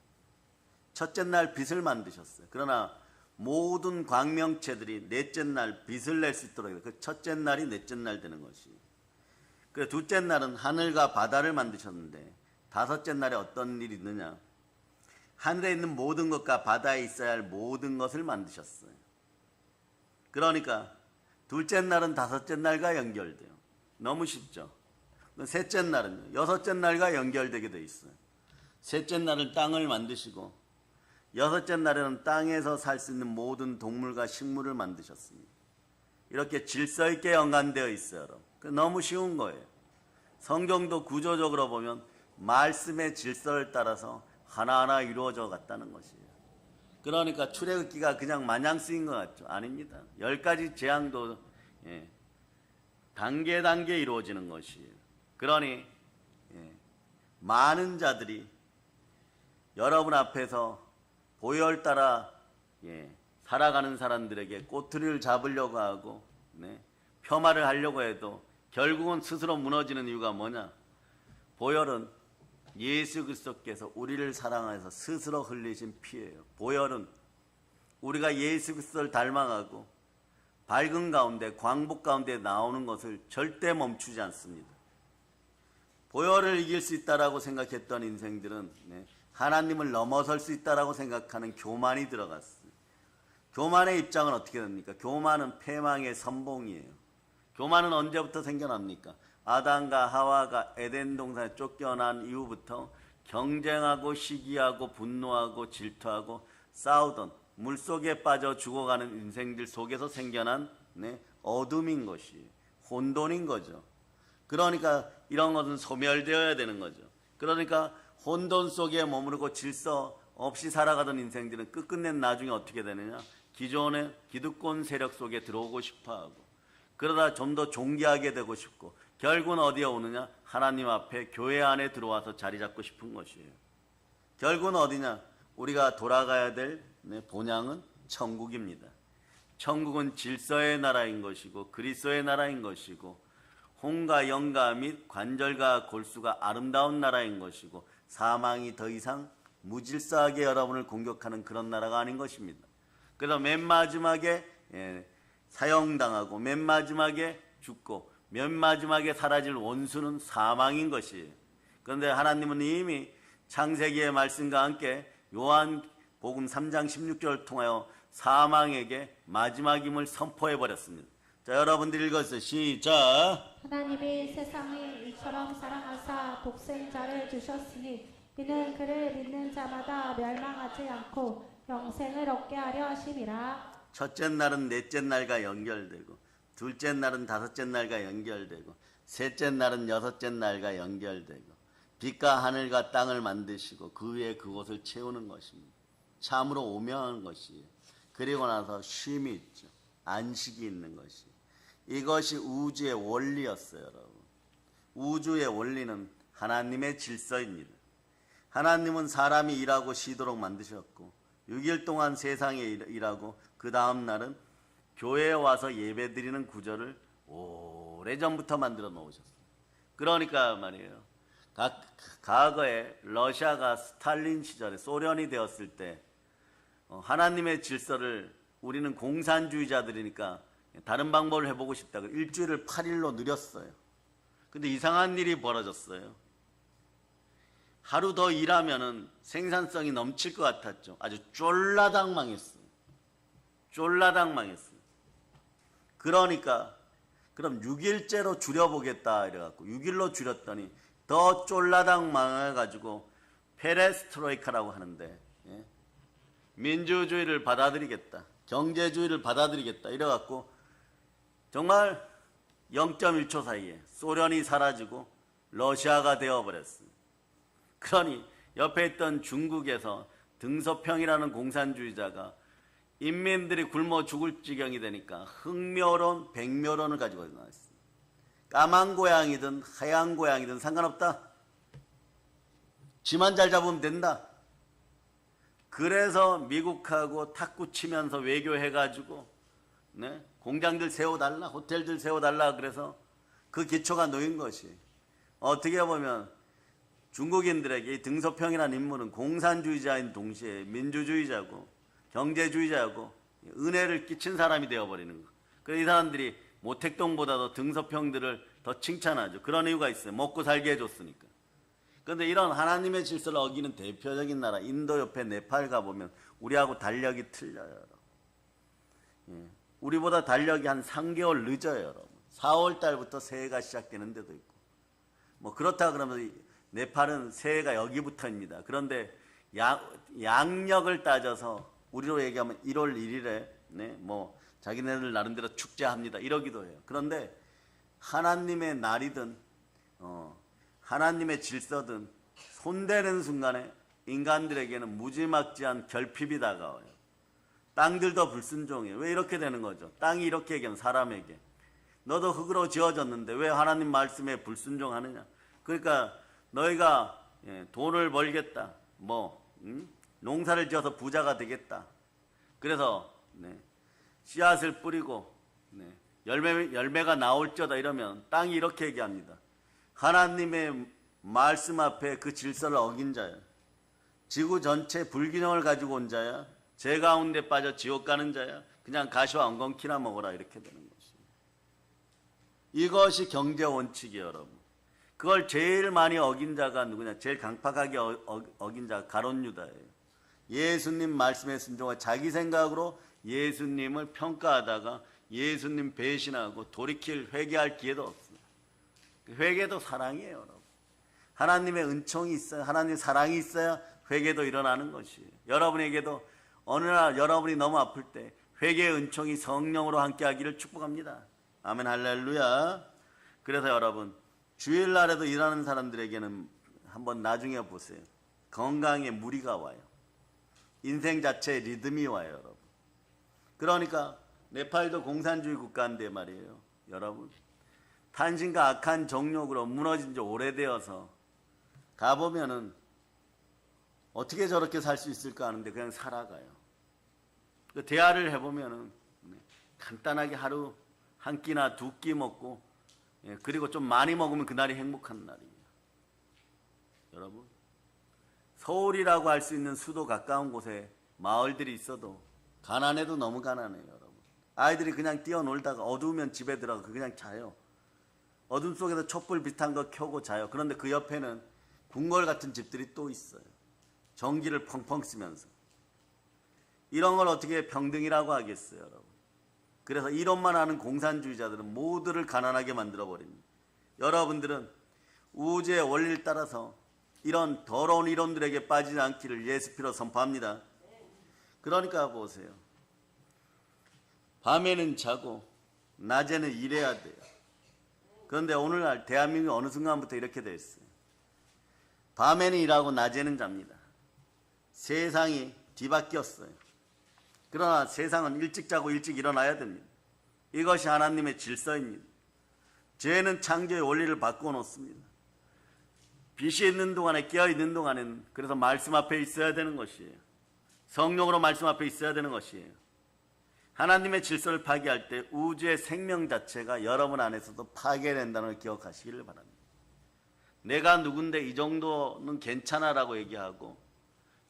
Speaker 1: 첫째 날 빛을 만드셨어요. 그러나 모든 광명체들이 넷째 날 빛을 낼 수 있도록 그 첫째 날이 넷째 날 되는 것이. 그래서 둘째 날은 하늘과 바다를 만드셨는데 다섯째 날에 어떤 일이 있느냐? 하늘에 있는 모든 것과 바다에 있어야 할 모든 것을 만드셨어요. 그러니까 둘째 날은 다섯째 날과 연결돼요. 너무 쉽죠? 셋째 날은요. 여섯째 날과 연결되게 돼 있어요. 셋째 날은 땅을 만드시고 여섯째 날에는 땅에서 살 수 있는 모든 동물과 식물을 만드셨습니다. 이렇게 질서 있게 연관되어 있어요. 여러분. 너무 쉬운 거예요. 성경도 구조적으로 보면 말씀의 질서를 따라서 하나하나 이루어져 갔다는 것이에요. 그러니까 출애굽기가 그냥 마냥 쓰인 것 같죠? 아닙니다. 10가지 재앙도 단계 이루어지는 것이에요. 그러니 많은 자들이 여러분 앞에서 보혈 따라 살아가는 사람들에게 꼬투리를 잡으려고 하고 폄하를 하려고 해도 결국은 스스로 무너지는 이유가 뭐냐? 보혈은 예수 그리스도께서 우리를 사랑해서 스스로 흘리신 피예요. 보혈은 우리가 예수 그리스도를 닮아가고 밝은 가운데 광복 가운데 나오는 것을 절대 멈추지 않습니다. 보혈을 이길 수 있다라고 생각했던 인생들은 하나님을 넘어설 수 있다라고 생각하는 교만이 들어갔어요. 교만의 입장은 어떻게 됩니까? 교만은 패망의 선봉이에요. 교만은 언제부터 생겨납니까? 아담과 하와가 에덴 동산에 쫓겨난 이후부터 경쟁하고 시기하고 분노하고 질투하고 싸우던 물속에 빠져 죽어가는 인생들 속에서 생겨난 어둠인 것이 혼돈인 거죠. 그러니까 이런 것은 소멸되어야 되는 거죠. 그러니까 혼돈 속에 머무르고 질서 없이 살아가던 인생들은 끝끝내 나중에 어떻게 되느냐? 기존의 기득권 세력 속에 들어오고 싶어하고 그러다 좀 더 존귀하게 되고 싶고 결국은 어디에 오느냐? 하나님 앞에 교회 안에 들어와서 자리 잡고 싶은 것이에요. 결국은 어디냐? 우리가 돌아가야 될 본향은 천국입니다. 천국은 질서의 나라인 것이고 그리스도의 나라인 것이고 홍과 영과 및 관절과 골수가 아름다운 나라인 것이고 사망이 더 이상 무질서하게 여러분을 공격하는 그런 나라가 아닌 것입니다. 그래서 맨 마지막에 사형당하고 맨 마지막에 죽고 맨 마지막에 사라질 원수는 사망인 것이에요. 그런데 하나님은 이미 창세기의 말씀과 함께 요한복음 3장 16절을 통하여 사망에게 마지막임을 선포해버렸습니다. 자, 여러분들 읽었어요. 시작.
Speaker 3: 하나님이 세상을 이처럼 사랑하사 독생자를 주셨으니 이는 그를 믿는 자마다 멸망하지 않고 영생을 얻게 하려 하심이라.
Speaker 1: 첫째 날은 넷째 날과 연결되고 둘째 날은 다섯째 날과 연결되고 셋째 날은 여섯째 날과 연결되고 빛과 하늘과 땅을 만드시고 그 위에 그곳을 채우는 것입니다. 참으로 오묘한 것이에요. 그리고 나서 쉼이 있죠. 안식이 있는 것이. 이것이 우주의 원리였어요, 여러분. 우주의 원리는 하나님의 질서입니다. 하나님은 사람이 일하고 쉬도록 만드셨고 6일 동안 세상에 일하고 그 다음 날은 교회에 와서 예배드리는 구절을 오래전부터 만들어 놓으셨어요. 그러니까 말이에요. 과거에 러시아가 스탈린 시절에 소련이 되었을 때 하나님의 질서를 우리는 공산주의자들이니까 다른 방법을 해보고 싶다고 일주일을 8일로 늘렸어요. 근데 이상한 일이 벌어졌어요. 하루 더 일하면은 생산성이 넘칠 것 같았죠. 아주 쫄라당 망했어요. 쫄라당 망했어요. 그러니까 그럼 6일째로 줄여보겠다 이래갖고 6일로 줄였더니 더 쫄라당 망해가지고 페레스트로이카라고 하는데 민주주의를 받아들이겠다, 경제주의를 받아들이겠다 이래갖고 정말 0.1초 사이에 소련이 사라지고 러시아가 되어버렸어요. 그러니 옆에 있던 중국에서 등소평이라는 공산주의자가 인민들이 굶어 죽을 지경이 되니까 흑묘론, 백묘론을 가지고 나왔어요. 까만 고양이든 하얀 고양이든 상관없다. 쥐만 잘 잡으면 된다. 그래서 미국하고 탁구 치면서 외교해가지고 공장들 세워달라, 호텔들 세워달라 그래서 그 기초가 놓인 것이 어떻게 보면 중국인들에게 이 등소평이라는 인물은 공산주의자인 동시에 민주주의자고 경제주의자고 은혜를 끼친 사람이 되어버리는 거. 그래서 이 사람들이 모택동보다도 등소평들을 더 칭찬하죠. 그런 이유가 있어요. 먹고 살게 해줬으니까. 그런데 이런 하나님의 질서를 어기는 대표적인 나라 인도 옆에 네팔 가보면 우리하고 달력이 틀려요. 우리보다 달력이 한 3개월 늦어요. 여러분. 4월 달부터 새해가 시작되는 데도 있고 뭐 그렇다 그러면 네팔은 새해가 여기부터입니다. 그런데 양력을 따져서 우리로 얘기하면 1월 1일에 뭐 자기네들 나름대로 축제합니다 이러기도 해요. 그런데 하나님의 날이든 하나님의 질서든 손대는 순간에 인간들에게는 무지막지한 결핍이 다가와요. 땅들도 불순종해요. 왜 이렇게 되는 거죠? 땅이 이렇게 얘기하면 사람에게 너도 흙으로 지어졌는데 왜 하나님 말씀에 불순종하느냐? 그러니까 너희가 돈을 벌겠다, 농사를 지어서 부자가 되겠다. 그래서 씨앗을 뿌리고 열매가 나올지어다 이러면 땅이 이렇게 얘기합니다. 하나님의 말씀 앞에 그 질서를 어긴 자야, 지구 전체 불균형을 가지고 온 자야, 죄 가운데 빠져 지옥 가는 자야, 그냥 가시와 엉겅퀴나 먹어라 이렇게 되는 것입니다. 이것이 경제 원칙이에요, 여러분. 그걸 제일 많이 어긴 자가 누구냐? 제일 강팍하게 어긴 자가 가룟 유다예요. 예수님 말씀에 순종하고 자기 생각으로 예수님을 평가하다가 예수님 배신하고 돌이킬 회개할 기회도 없습니다. 회개도 사랑이에요, 여러분. 하나님의 은총이 있어야, 하나님의 사랑이 있어야 회개도 일어나는 것이에요. 여러분에게도 어느 날 여러분이 너무 아플 때 회개의 은총이 성령으로 함께하기를 축복합니다. 아멘, 할렐루야. 그래서 여러분 주일날에도 일하는 사람들에게는 한번 나중에 보세요. 건강에 무리가 와요. 인생 자체에 리듬이 와요, 여러분. 그러니까 네팔도 공산주의 국가인데 말이에요, 여러분. 탄신과 악한 정욕으로 무너진 지 오래되어서 가보면은 어떻게 저렇게 살 수 있을까 하는데 그냥 살아가요. 그 대화를 해보면은 간단하게 하루 한 끼나 두 끼 먹고 그리고 좀 많이 먹으면 그날이 행복한 날입니다. 여러분, 서울이라고 할 수 있는 수도 가까운 곳에 마을들이 있어도 가난해도 너무 가난해요, 여러분. 아이들이 그냥 뛰어놀다가 어두우면 집에 들어가 그냥 자요. 어둠 속에서 촛불 비슷한 거 켜고 자요. 그런데 그 옆에는 궁궐 같은 집들이 또 있어요. 전기를 펑펑 쓰면서. 이런 걸 어떻게 평등이라고 하겠어요, 여러분. 그래서 이론만 하는 공산주의자들은 모두를 가난하게 만들어버립니다. 여러분들은 우주의 원리를 따라서 이런 더러운 이론들에게 빠지지 않기를 예수 피로 선포합니다. 그러니까 보세요. 밤에는 자고 낮에는 일해야 돼요. 그런데 오늘날 대한민국 어느 순간부터 이렇게 됐어요. 밤에는 일하고 낮에는 잡니다. 세상이 뒤바뀌었어요. 그러나 세상은 일찍 자고 일찍 일어나야 됩니다. 이것이 하나님의 질서입니다. 죄는 창조의 원리를 바꾸어 놓습니다. 빛이 있는 동안에, 깨어 있는 동안에는 그래서 말씀 앞에 있어야 되는 것이에요. 성령으로 말씀 앞에 있어야 되는 것이에요. 하나님의 질서를 파괴할 때 우주의 생명 자체가 여러분 안에서도 파괴된다는 걸 기억하시기를 바랍니다. 내가 누군데 이 정도는 괜찮아라고 얘기하고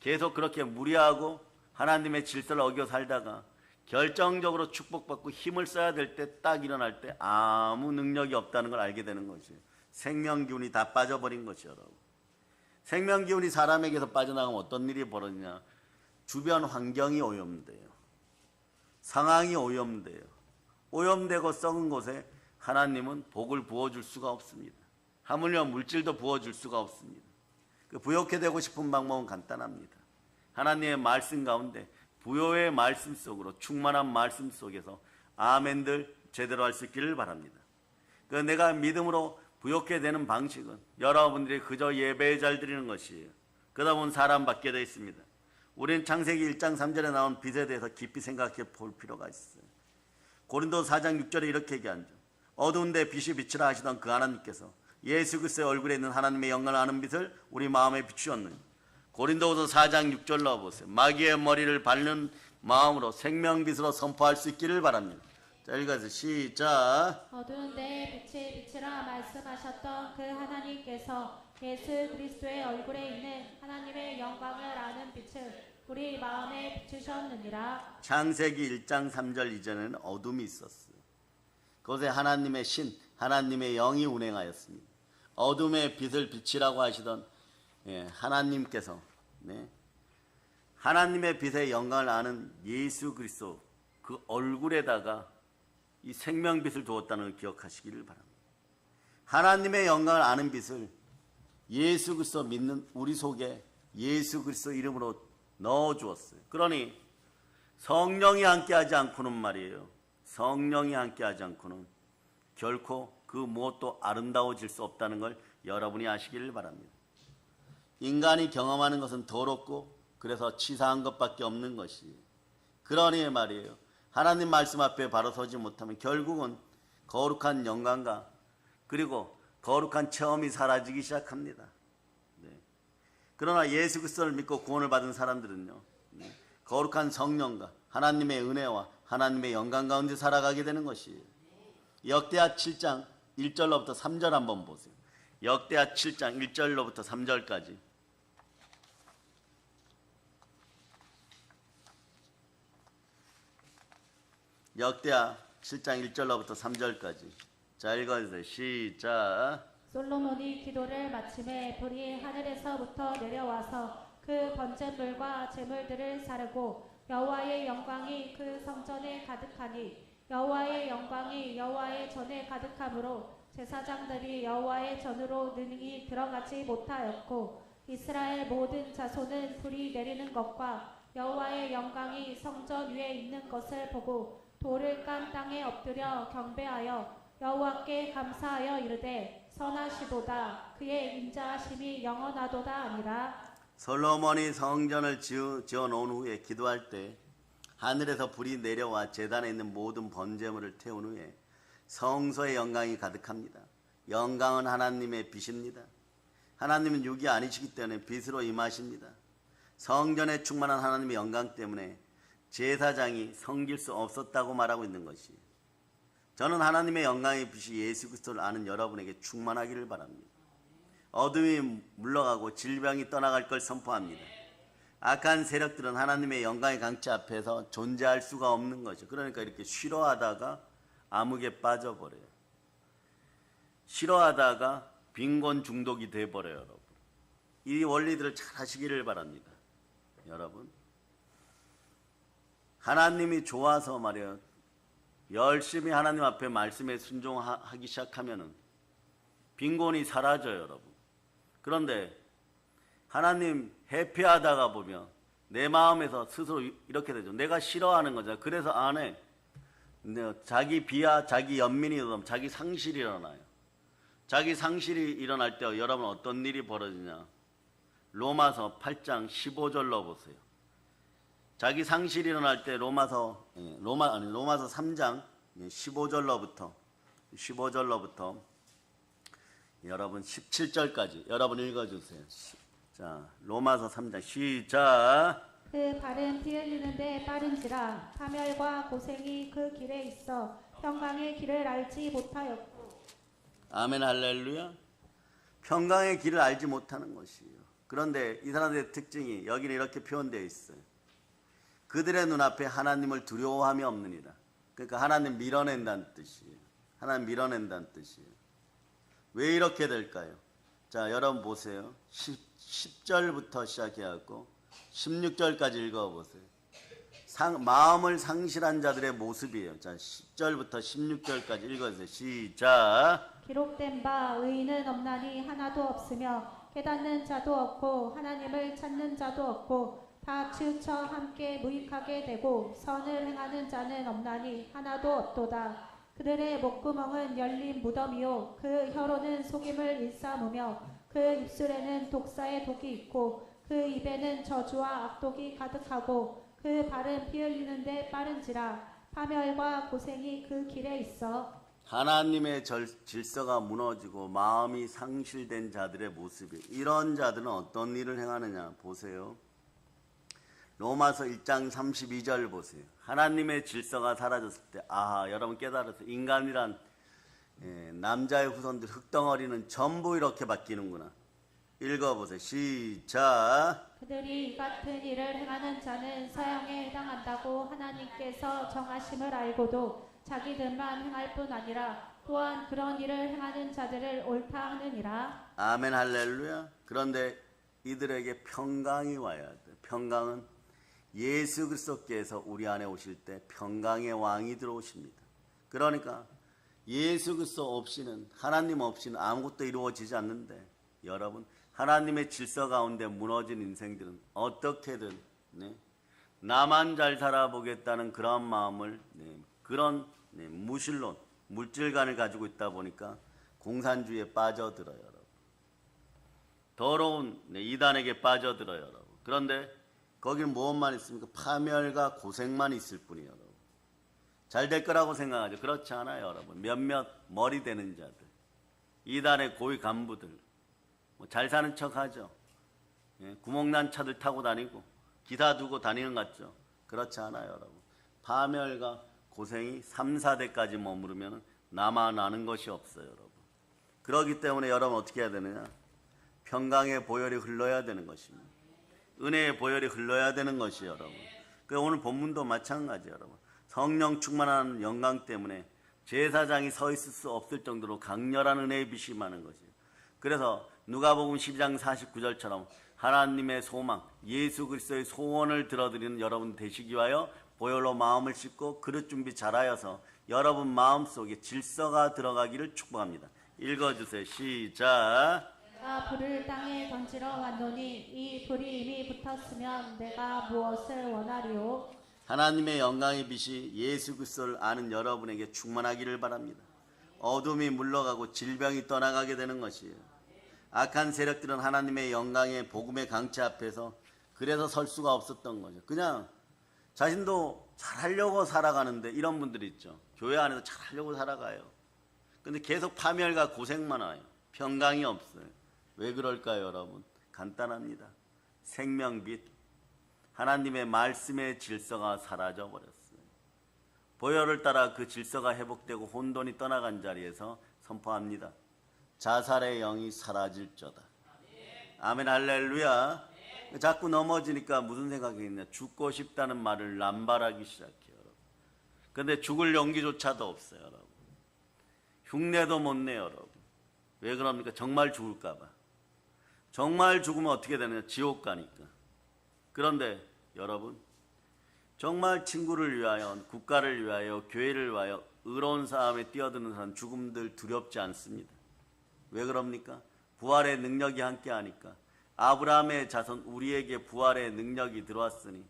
Speaker 1: 계속 그렇게 무리하고 하나님의 질서를 어겨 살다가 결정적으로 축복받고 힘을 써야 될 때 딱 일어날 때 아무 능력이 없다는 걸 알게 되는 것이에요. 생명 기운이 다 빠져버린 것이요, 여러분. 생명 기운이 사람에게서 빠져나가면 어떤 일이 벌어지냐? 주변 환경이 오염돼요. 상황이 오염돼요. 오염되고 썩은 곳에 하나님은 복을 부어줄 수가 없습니다. 하물며 물질도 부어줄 수가 없습니다. 그 부욕해 되고 싶은 방법은 간단합니다. 하나님의 말씀 가운데 부요의 말씀 속으로 충만한 말씀 속에서 아멘들 제대로 할 수 있기를 바랍니다. 그 내가 믿음으로 부욕해 되는 방식은 여러분들이 그저 예배에 잘 드리는 것이에요. 그러다 보면 사람 받게 되어 있습니다. 우리는 창세기 1장 3절에 나온 빛에 대해서 깊이 생각해 볼 필요가 있어요. 고린도 4장 6절에 이렇게 얘기하죠. 어두운 데 빛이 비치라 하시던 그 하나님께서 예수 그리스도의 얼굴에 있는 하나님의 영광을 아는 빛을 우리 마음에 비추었느니. 고린도후서 4장 6절 넣어보세요. 마귀의 머리를 밟는 마음으로 생명빛으로 선포할 수 있기를 바랍니다. 자, 읽어서 시작.
Speaker 3: 어두운 데에 빛이 비치라 말씀하셨던 그 하나님께서 예수 그리스도의 얼굴에 있는 하나님의 영광을 아는 빛을 우리 마음에 비추셨느니라.
Speaker 1: 창세기 1장 3절 이전에는 어둠이 있었어요. 그곳에 하나님의 신, 하나님의 영이 운행하였습니다. 어둠의 빛을 비치라고 하시던 하나님께서 하나님의 빛의 영광을 아는 예수 그리스도 그 얼굴에다가 이 생명빛을 두었다는 걸 기억하시기를 바랍니다. 하나님의 영광을 아는 빛을 예수 그리스도 믿는 우리 속에 예수 그리스도 이름으로 넣어 주었어요. 그러니 성령이 함께하지 않고는 말이에요. 성령이 함께하지 않고는 결코 그 무엇도 아름다워질 수 없다는 걸 여러분이 아시기를 바랍니다. 인간이 경험하는 것은 더럽고 그래서 치사한 것밖에 없는 것이에요. 그러니 말이에요. 하나님 말씀 앞에 바로 서지 못하면 결국은 거룩한 영광과 그리고 거룩한 체험이 사라지기 시작합니다. 그러나 예수 그리스도를 믿고 구원을 받은 사람들은요, 거룩한 성령과 하나님의 은혜와 하나님의 영광 가운데 살아가게 되는 것이에요. 역대하 7장 1절로부터 3절 한번 보세요. 역대하 7장 1절로부터 3절까지. 역대하 7장 1절로부터 3절까지. 자, 읽어주세요. 시작.
Speaker 3: 솔로몬이 기도를 마침에 불이 하늘에서부터 내려와서 그 번제물과 제물들을 사르고 여호와의 영광이 그 성전에 가득하니 여호와의 영광이 여호와의 전에 가득함으로 제사장들이 여호와의 전으로 능히 들어가지 못하였고 이스라엘 모든 자손은 불이 내리는 것과 여호와의 영광이 성전 위에 있는 것을 보고 돌을 깐 땅에 엎드려 경배하여 여호와께 감사하여 이르되 선하시도다 그의 인자하심이 영원하도다 아니라.
Speaker 1: 솔로몬이 성전을 지어 놓은 후에 기도할 때 하늘에서 불이 내려와 제단에 있는 모든 번제물을 태운 후에 성소의 영광이 가득합니다. 영광은 하나님의 빛입니다. 하나님은 육이 아니시기 때문에 빛으로 임하십니다. 성전에 충만한 하나님의 영광 때문에 제사장이 섬길 수 없었다고 말하고 있는 것이에요. 저는 하나님의 영광의 빛이 예수 그리스도를 아는 여러분에게 충만하기를 바랍니다. 어둠이 물러가고 질병이 떠나갈 걸 선포합니다. 악한 세력들은 하나님의 영광의 강치 앞에서 존재할 수가 없는 거죠. 그러니까 이렇게 싫어하다가 암흑에 빠져버려요. 싫어하다가 빈곤 중독이 돼버려요. 여러분, 이 원리들을 잘 하시기를 바랍니다. 여러분, 하나님이 좋아서 말이에요. 열심히 하나님 앞에 말씀에 순종하기 시작하면은 빈곤이 사라져요, 여러분. 그런데 하나님 회피하다가 보면 내 마음에서 스스로 이렇게 되죠. 내가 싫어하는 거잖아요. 그래서 안 해. 근데 자기 비하, 자기 연민이 일어나면 자기 상실이 일어나요. 자기 상실이 일어날 때 여러분 어떤 일이 벌어지냐? 로마서 8장 15절로 보세요. 자기 상실이 일어날 때 로마서 3장 15절로부터 여러분 17절까지 여러분 읽어주세요. 자, 로마서 3장 시작.
Speaker 3: 그 발은 피 흘리는데 빠른지라 파멸과 고생이 그 길에 있어 평강의 길을 알지 못하였고.
Speaker 1: 아멘 할렐루야. 평강의 길을 알지 못하는 것이에요. 그런데 이 사람들의 특징이 여기는 이렇게 표현되어 있어요. 그들의 눈앞에 하나님을 두려워함이 없느니라. 그러니까 하나님 밀어낸다는 뜻이에요. 하나님 밀어낸다는 뜻이에요. 왜 이렇게 될까요? 자, 여러분 보세요. 10절부터 시작해갖고 16절까지 읽어보세요. 마음을 상실한 자들의 모습이에요. 자, 10절부터 16절까지 읽어주세요. 시작.
Speaker 3: 기록된 바 의인은 없나니 하나도 없으며 깨닫는 자도 없고 하나님을 찾는 자도 없고 다 치우쳐 함께 무익하게 되고 선을 행하는 자는 없나니 하나도 없도다. 그들의 목구멍은 열린 무덤이요 그 혀로는 속임을 일삼으며 그 입술에는 독사의 독이 있고 그 입에는 저주와 악독이 가득하고 그 발은 피 흘리는데 빠른지라 파멸과 고생이 그 길에 있어.
Speaker 1: 하나님의 질서가 무너지고 마음이 상실된 자들의 모습이, 이런 자들은 어떤 일을 행하느냐 보세요. 로마서 1장 32절 보세요. 하나님의 질서가 사라졌을 때 여러분 깨달았어요. 인간이란 남자의 후손들 흙덩어리는 전부 이렇게 바뀌는구나. 읽어보세요. 시작.
Speaker 3: 그들이 이 같은 일을 행하는 자는 사형에 해당한다고 하나님께서 정하심을 알고도 자기들만 행할 뿐 아니라 또한 그런 일을 행하는 자들을 옳다 하느니라.
Speaker 1: 아멘 할렐루야. 그런데 이들에게 평강이 와야 돼. 평강은 예수 그리스도께서 우리 안에 오실 때 평강의 왕이 들어오십니다. 그러니까 예수 그리스도 없이는, 하나님 없이는 아무것도 이루어지지 않는데, 여러분 하나님의 질서 가운데 무너진 인생들은 어떻게든 나만 잘 살아보겠다는 그런 마음을, 그런 무신론, 물질관을 가지고 있다 보니까 공산주의에 빠져들어요. 여러분. 더러운 이단에게 빠져들어요. 여러분. 그런데 거기는 무엇만 있습니까? 파멸과 고생만 있을 뿐이에요. 여러분. 잘 될 거라고 생각하죠. 그렇지 않아요. 여러분. 몇몇 머리 되는 자들, 이단의 고위 간부들, 잘 사는 척하죠. 구멍난 차들 타고 다니고 기사 두고 다니는 것 같죠. 그렇지 않아요. 여러분. 파멸과 고생이 3, 4대까지 머무르면 남아나는 것이 없어요. 여러분. 그렇기 때문에 여러분 어떻게 해야 되느냐? 평강의 보혈이 흘러야 되는 것입니다. 은혜의 보혈이 흘러야 되는 것이에요. 여러분. 오늘 본문도 마찬가지예요. 여러분. 성령 충만한 영광 때문에 제사장이 서 있을 수 없을 정도로 강렬한 은혜의 빛이 많은 것이에요. 그래서 누가복음 12장 49절처럼 하나님의 소망, 예수 그리스도의 소원을 들어드리는 여러분 되시기 위하여 보혈로 마음을 씻고 그릇 준비 잘하여서 여러분 마음속에 질서가 들어가기를 축복합니다. 읽어주세요. 시작.
Speaker 3: 내가 불을 땅에 던지러 왔노니 이 불이 이미 붙었으면 내가 무엇을 원하리요?
Speaker 1: 하나님의 영광의 빛이 예수 그리스도를 아는 여러분에게 충만하기를 바랍니다. 어둠이 물러가고 질병이 떠나가게 되는 것이에요. 악한 세력들은 하나님의 영광의 복음의 강체 앞에서 그래서 설 수가 없었던 거죠. 그냥 자신도 잘하려고 살아가는데, 이런 분들이 있죠. 교회 안에서 잘하려고 살아가요. 근데 계속 파멸과 고생만 와요. 평강이 없어요. 왜 그럴까요, 여러분? 간단합니다. 생명빛, 하나님의 말씀의 질서가 사라져 버렸어요. 보혈을 따라 그 질서가 회복되고 혼돈이 떠나간 자리에서 선포합니다. 자살의 영이 사라질저다. 아멘 할렐루야. 자꾸 넘어지니까 무슨 생각이 있냐? 죽고 싶다는 말을 남발하기 시작해요. 그런데 죽을 용기조차도 없어요. 여러분. 흉내도 못 내요. 여러분. 왜 그럽니까? 정말 죽을까 봐. 정말 죽으면 어떻게 되느냐? 지옥 가니까. 그런데 여러분, 정말 친구를 위하여, 국가를 위하여, 교회를 위하여 의로운 싸움에 뛰어드는 사람 죽음들 두렵지 않습니다. 왜 그럽니까? 부활의 능력이 함께하니까. 아브라함의 자손 우리에게 부활의 능력이 들어왔으니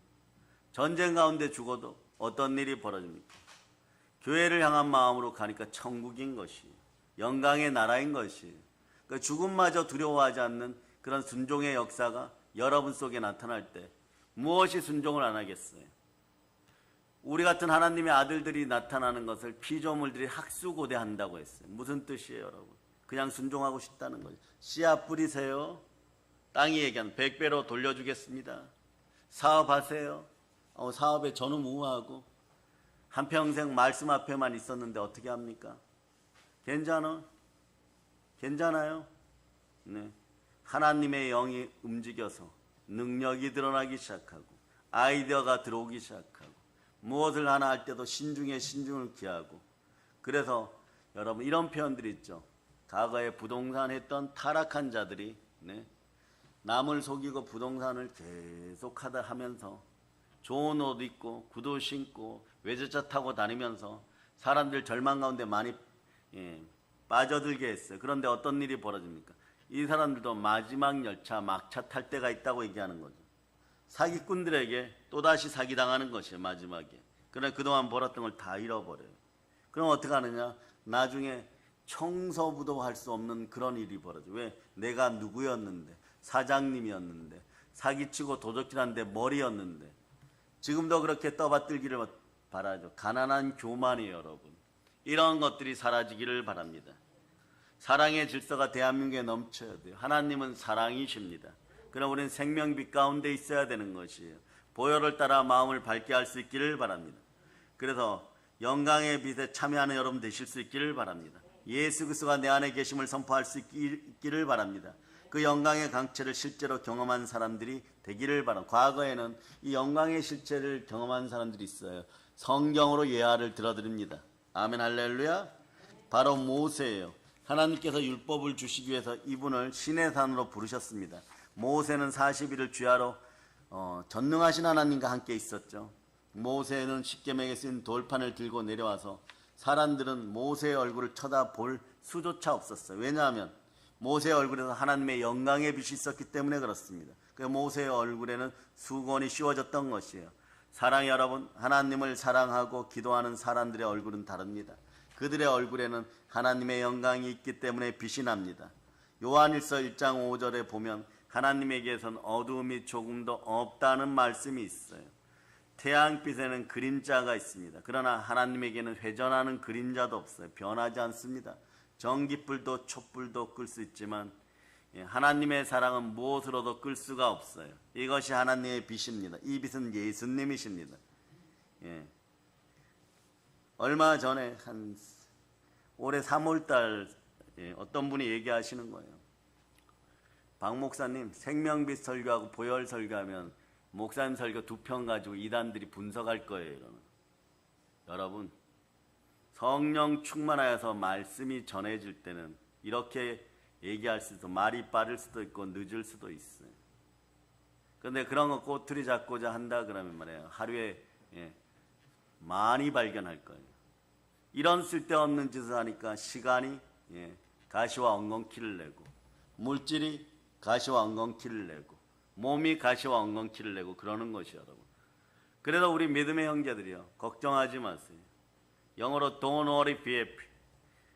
Speaker 1: 전쟁 가운데 죽어도 어떤 일이 벌어집니까? 교회를 향한 마음으로 가니까 천국인 것이, 영광의 나라인 것이, 그러니까 죽음마저 두려워하지 않는 그런 순종의 역사가 여러분 속에 나타날 때 무엇이 순종을 안 하겠어요? 우리 같은 하나님의 아들들이 나타나는 것을 피조물들이 학수고대한다고 했어요. 무슨 뜻이에요, 여러분? 그냥 순종하고 싶다는 거죠. 씨앗 뿌리세요. 땅이 얘기한 100배로 돌려주겠습니다. 사업하세요. 사업에 전후무후하고 한평생 말씀 앞에만 있었는데 어떻게 합니까? 괜찮아요? 네. 하나님의 영이 움직여서 능력이 드러나기 시작하고 아이디어가 들어오기 시작하고 무엇을 하나 할 때도 신중에 신중을 기하고, 그래서 여러분 이런 표현들이 있죠. 과거에 부동산 했던 타락한 자들이 남을 속이고 부동산을 계속 하면서 좋은 옷 입고 구두 신고 외제차 타고 다니면서 사람들 절망 가운데 많이 빠져들게 했어요. 그런데 어떤 일이 벌어집니까? 이 사람들도 마지막 열차 막차 탈 때가 있다고 얘기하는 거죠. 사기꾼들에게 또다시 사기당하는 것이에요, 마지막에. 그러나 그동안 벌었던 걸 다 잃어버려요. 그럼 어떻게 하느냐? 나중에 청소부도 할 수 없는 그런 일이 벌어져요. 왜? 내가 누구였는데, 사장님이었는데, 사기치고 도적질한데 머리였는데. 지금도 그렇게 떠받들기를 바라죠. 가난한 교만이에요, 여러분. 이런 것들이 사라지기를 바랍니다. 사랑의 질서가 대한민국에 넘쳐야 돼요. 하나님은 사랑이십니다. 그럼 우리는 생명빛 가운데 있어야 되는 것이에요. 보혈을 따라 마음을 밝게 할 수 있기를 바랍니다. 그래서 영광의 빛에 참여하는 여러분 되실 수 있기를 바랍니다. 예수 그리스도가 내 안에 계심을 선포할 수 있기를 바랍니다. 그 영광의 강체를 실제로 경험한 사람들이 되기를 바랍니다. 과거에는 이 영광의 실체를 경험한 사람들이 있어요. 성경으로 예화를 들어드립니다. 아멘 할렐루야. 바로 모세예요. 하나님께서 율법을 주시기 위해서 이분을 신의 산으로 부르셨습니다. 모세는 40일을 주야로 전능하신 하나님과 함께 있었죠. 모세는 십계명에 쓰인 돌판을 들고 내려와서 사람들은 모세의 얼굴을 쳐다볼 수조차 없었어요. 왜냐하면 모세의 얼굴에서 하나님의 영광의 빛이 있었기 때문에 그렇습니다. 그 모세의 얼굴에는 수건이 씌워졌던 것이에요. 사랑의 여러분, 하나님을 사랑하고 기도하는 사람들의 얼굴은 다릅니다. 그들의 얼굴에는 하나님의 영광이 있기 때문에 빛이 납니다. 요한일서 1장 5절에 보면 하나님에게선 어두움이 조금도 없다는 말씀이 있어요. 태양빛에는 그림자가 있습니다. 그러나 하나님에게는 회전하는 그림자도 없어요. 변하지 않습니다. 전기불도 촛불도 끌 수 있지만 하나님의 사랑은 무엇으로도 끌 수가 없어요. 이것이 하나님의 빛입니다. 이 빛은 예수님이십니다. 얼마 전에 올해 3월달 어떤 분이 얘기하시는 거예요. 박 목사님, 생명빛 설교하고 보혈 설교하면 목사님 설교 2편 가지고 이단들이 분석할 거예요. 여러분, 성령 충만하여서 말씀이 전해질 때는 이렇게 얘기할 수도, 말이 빠를 수도 있고 늦을 수도 있어요. 그런데 그런 거 꼬투리 잡고자 한다 그러면 말이에요, 하루에 많이 발견할 거예요. 이런 쓸데없는 짓을 하니까 시간이 가시와 엉겅퀴를 내고, 물질이 가시와 엉겅퀴를 내고, 몸이 가시와 엉겅퀴를 내고 그러는 것이요, 여러분. 그래서 우리 믿음의 형제들이요, 걱정하지 마세요. 영어로 Don't worry, be happy.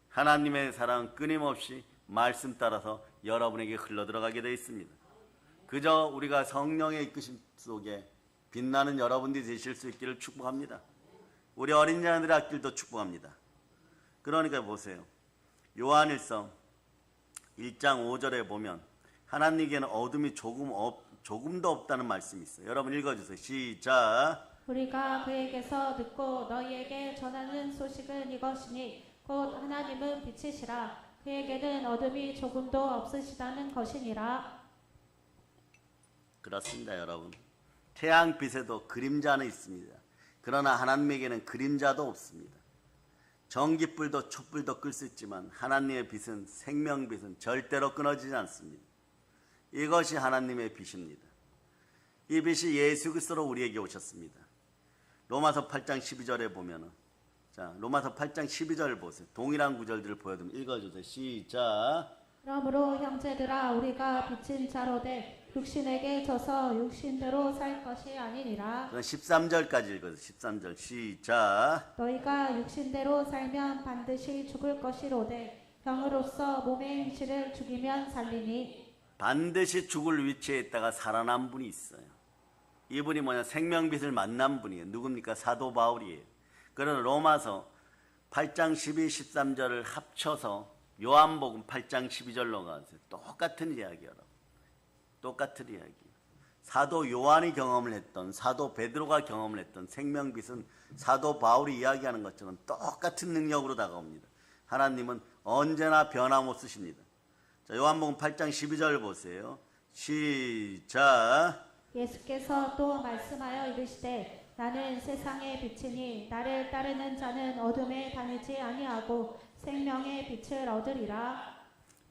Speaker 1: 하나님의 사랑은 끊임없이 말씀 따라서 여러분에게 흘러들어가게 되어 있습니다. 그저 우리가 성령의 이끄심 속에 빛나는 여러분들이 되실 수 있기를 축복합니다. 우리 어린 자들의 앞길도 축복합니다. 그러니까 보세요. 요한일서 1장 5절에 보면 하나님께는 어둠이 조금도 없다는 말씀이 있어요. 여러분 읽어주세요. 시작.
Speaker 3: 우리가 그에게서 듣고 너희에게 전하는 소식은 이것이니 곧 하나님은 빛이시라. 그에게는 어둠이 조금도 없으시다는 것이니라.
Speaker 1: 그렇습니다, 여러분. 태양빛에도 그림자는 있습니다. 그러나 하나님에게는 그림자도 없습니다. 전기불도 촛불도 끌 수 있지만 하나님의 빛은, 생명빛은 절대로 끊어지지 않습니다. 이것이 하나님의 빛입니다. 이 빛이 예수 그리스도로 우리에게 오셨습니다. 로마서 8장 12절에 보면은, 자, 로마서 8장 12절 보세요. 동일한 구절들을 보여드리면 읽어주세요. 시작.
Speaker 3: 그러므로 형제들아, 우리가 빛인 자로되 육신에게 져서 육신대로 살 것이 아니니라.
Speaker 1: 13절까지 읽어요. 13절 시작.
Speaker 3: 너희가 육신대로 살면 반드시 죽을 것이로되 병으로서 몸의 행실을 죽이면 살리니.
Speaker 1: 반드시 죽을 위치에 있다가 살아난 분이 있어요. 이분이 뭐냐? 생명빛을 만난 분이에요. 누굽니까? 사도 바울이에요. 그러나 로마서 8장 12, 13절을 합쳐서 요한복음 8장 12절로 가세요. 똑같은 이야기예요. 똑같은 이야기. 사도 요한이 경험을 했던, 사도 베드로가 경험을 했던 생명빛은 사도 바울이 이야기하는 것처럼 똑같은 능력으로 다가옵니다. 하나님은 언제나 변함없으십니다. 자, 요한복음 8장 12절 보세요. 시작.
Speaker 3: 예수께서 또 말씀하여 이르시되 나는 세상의 빛이니 나를 따르는 자는 어둠에 다니지 아니하고 생명의 빛을 얻으리라.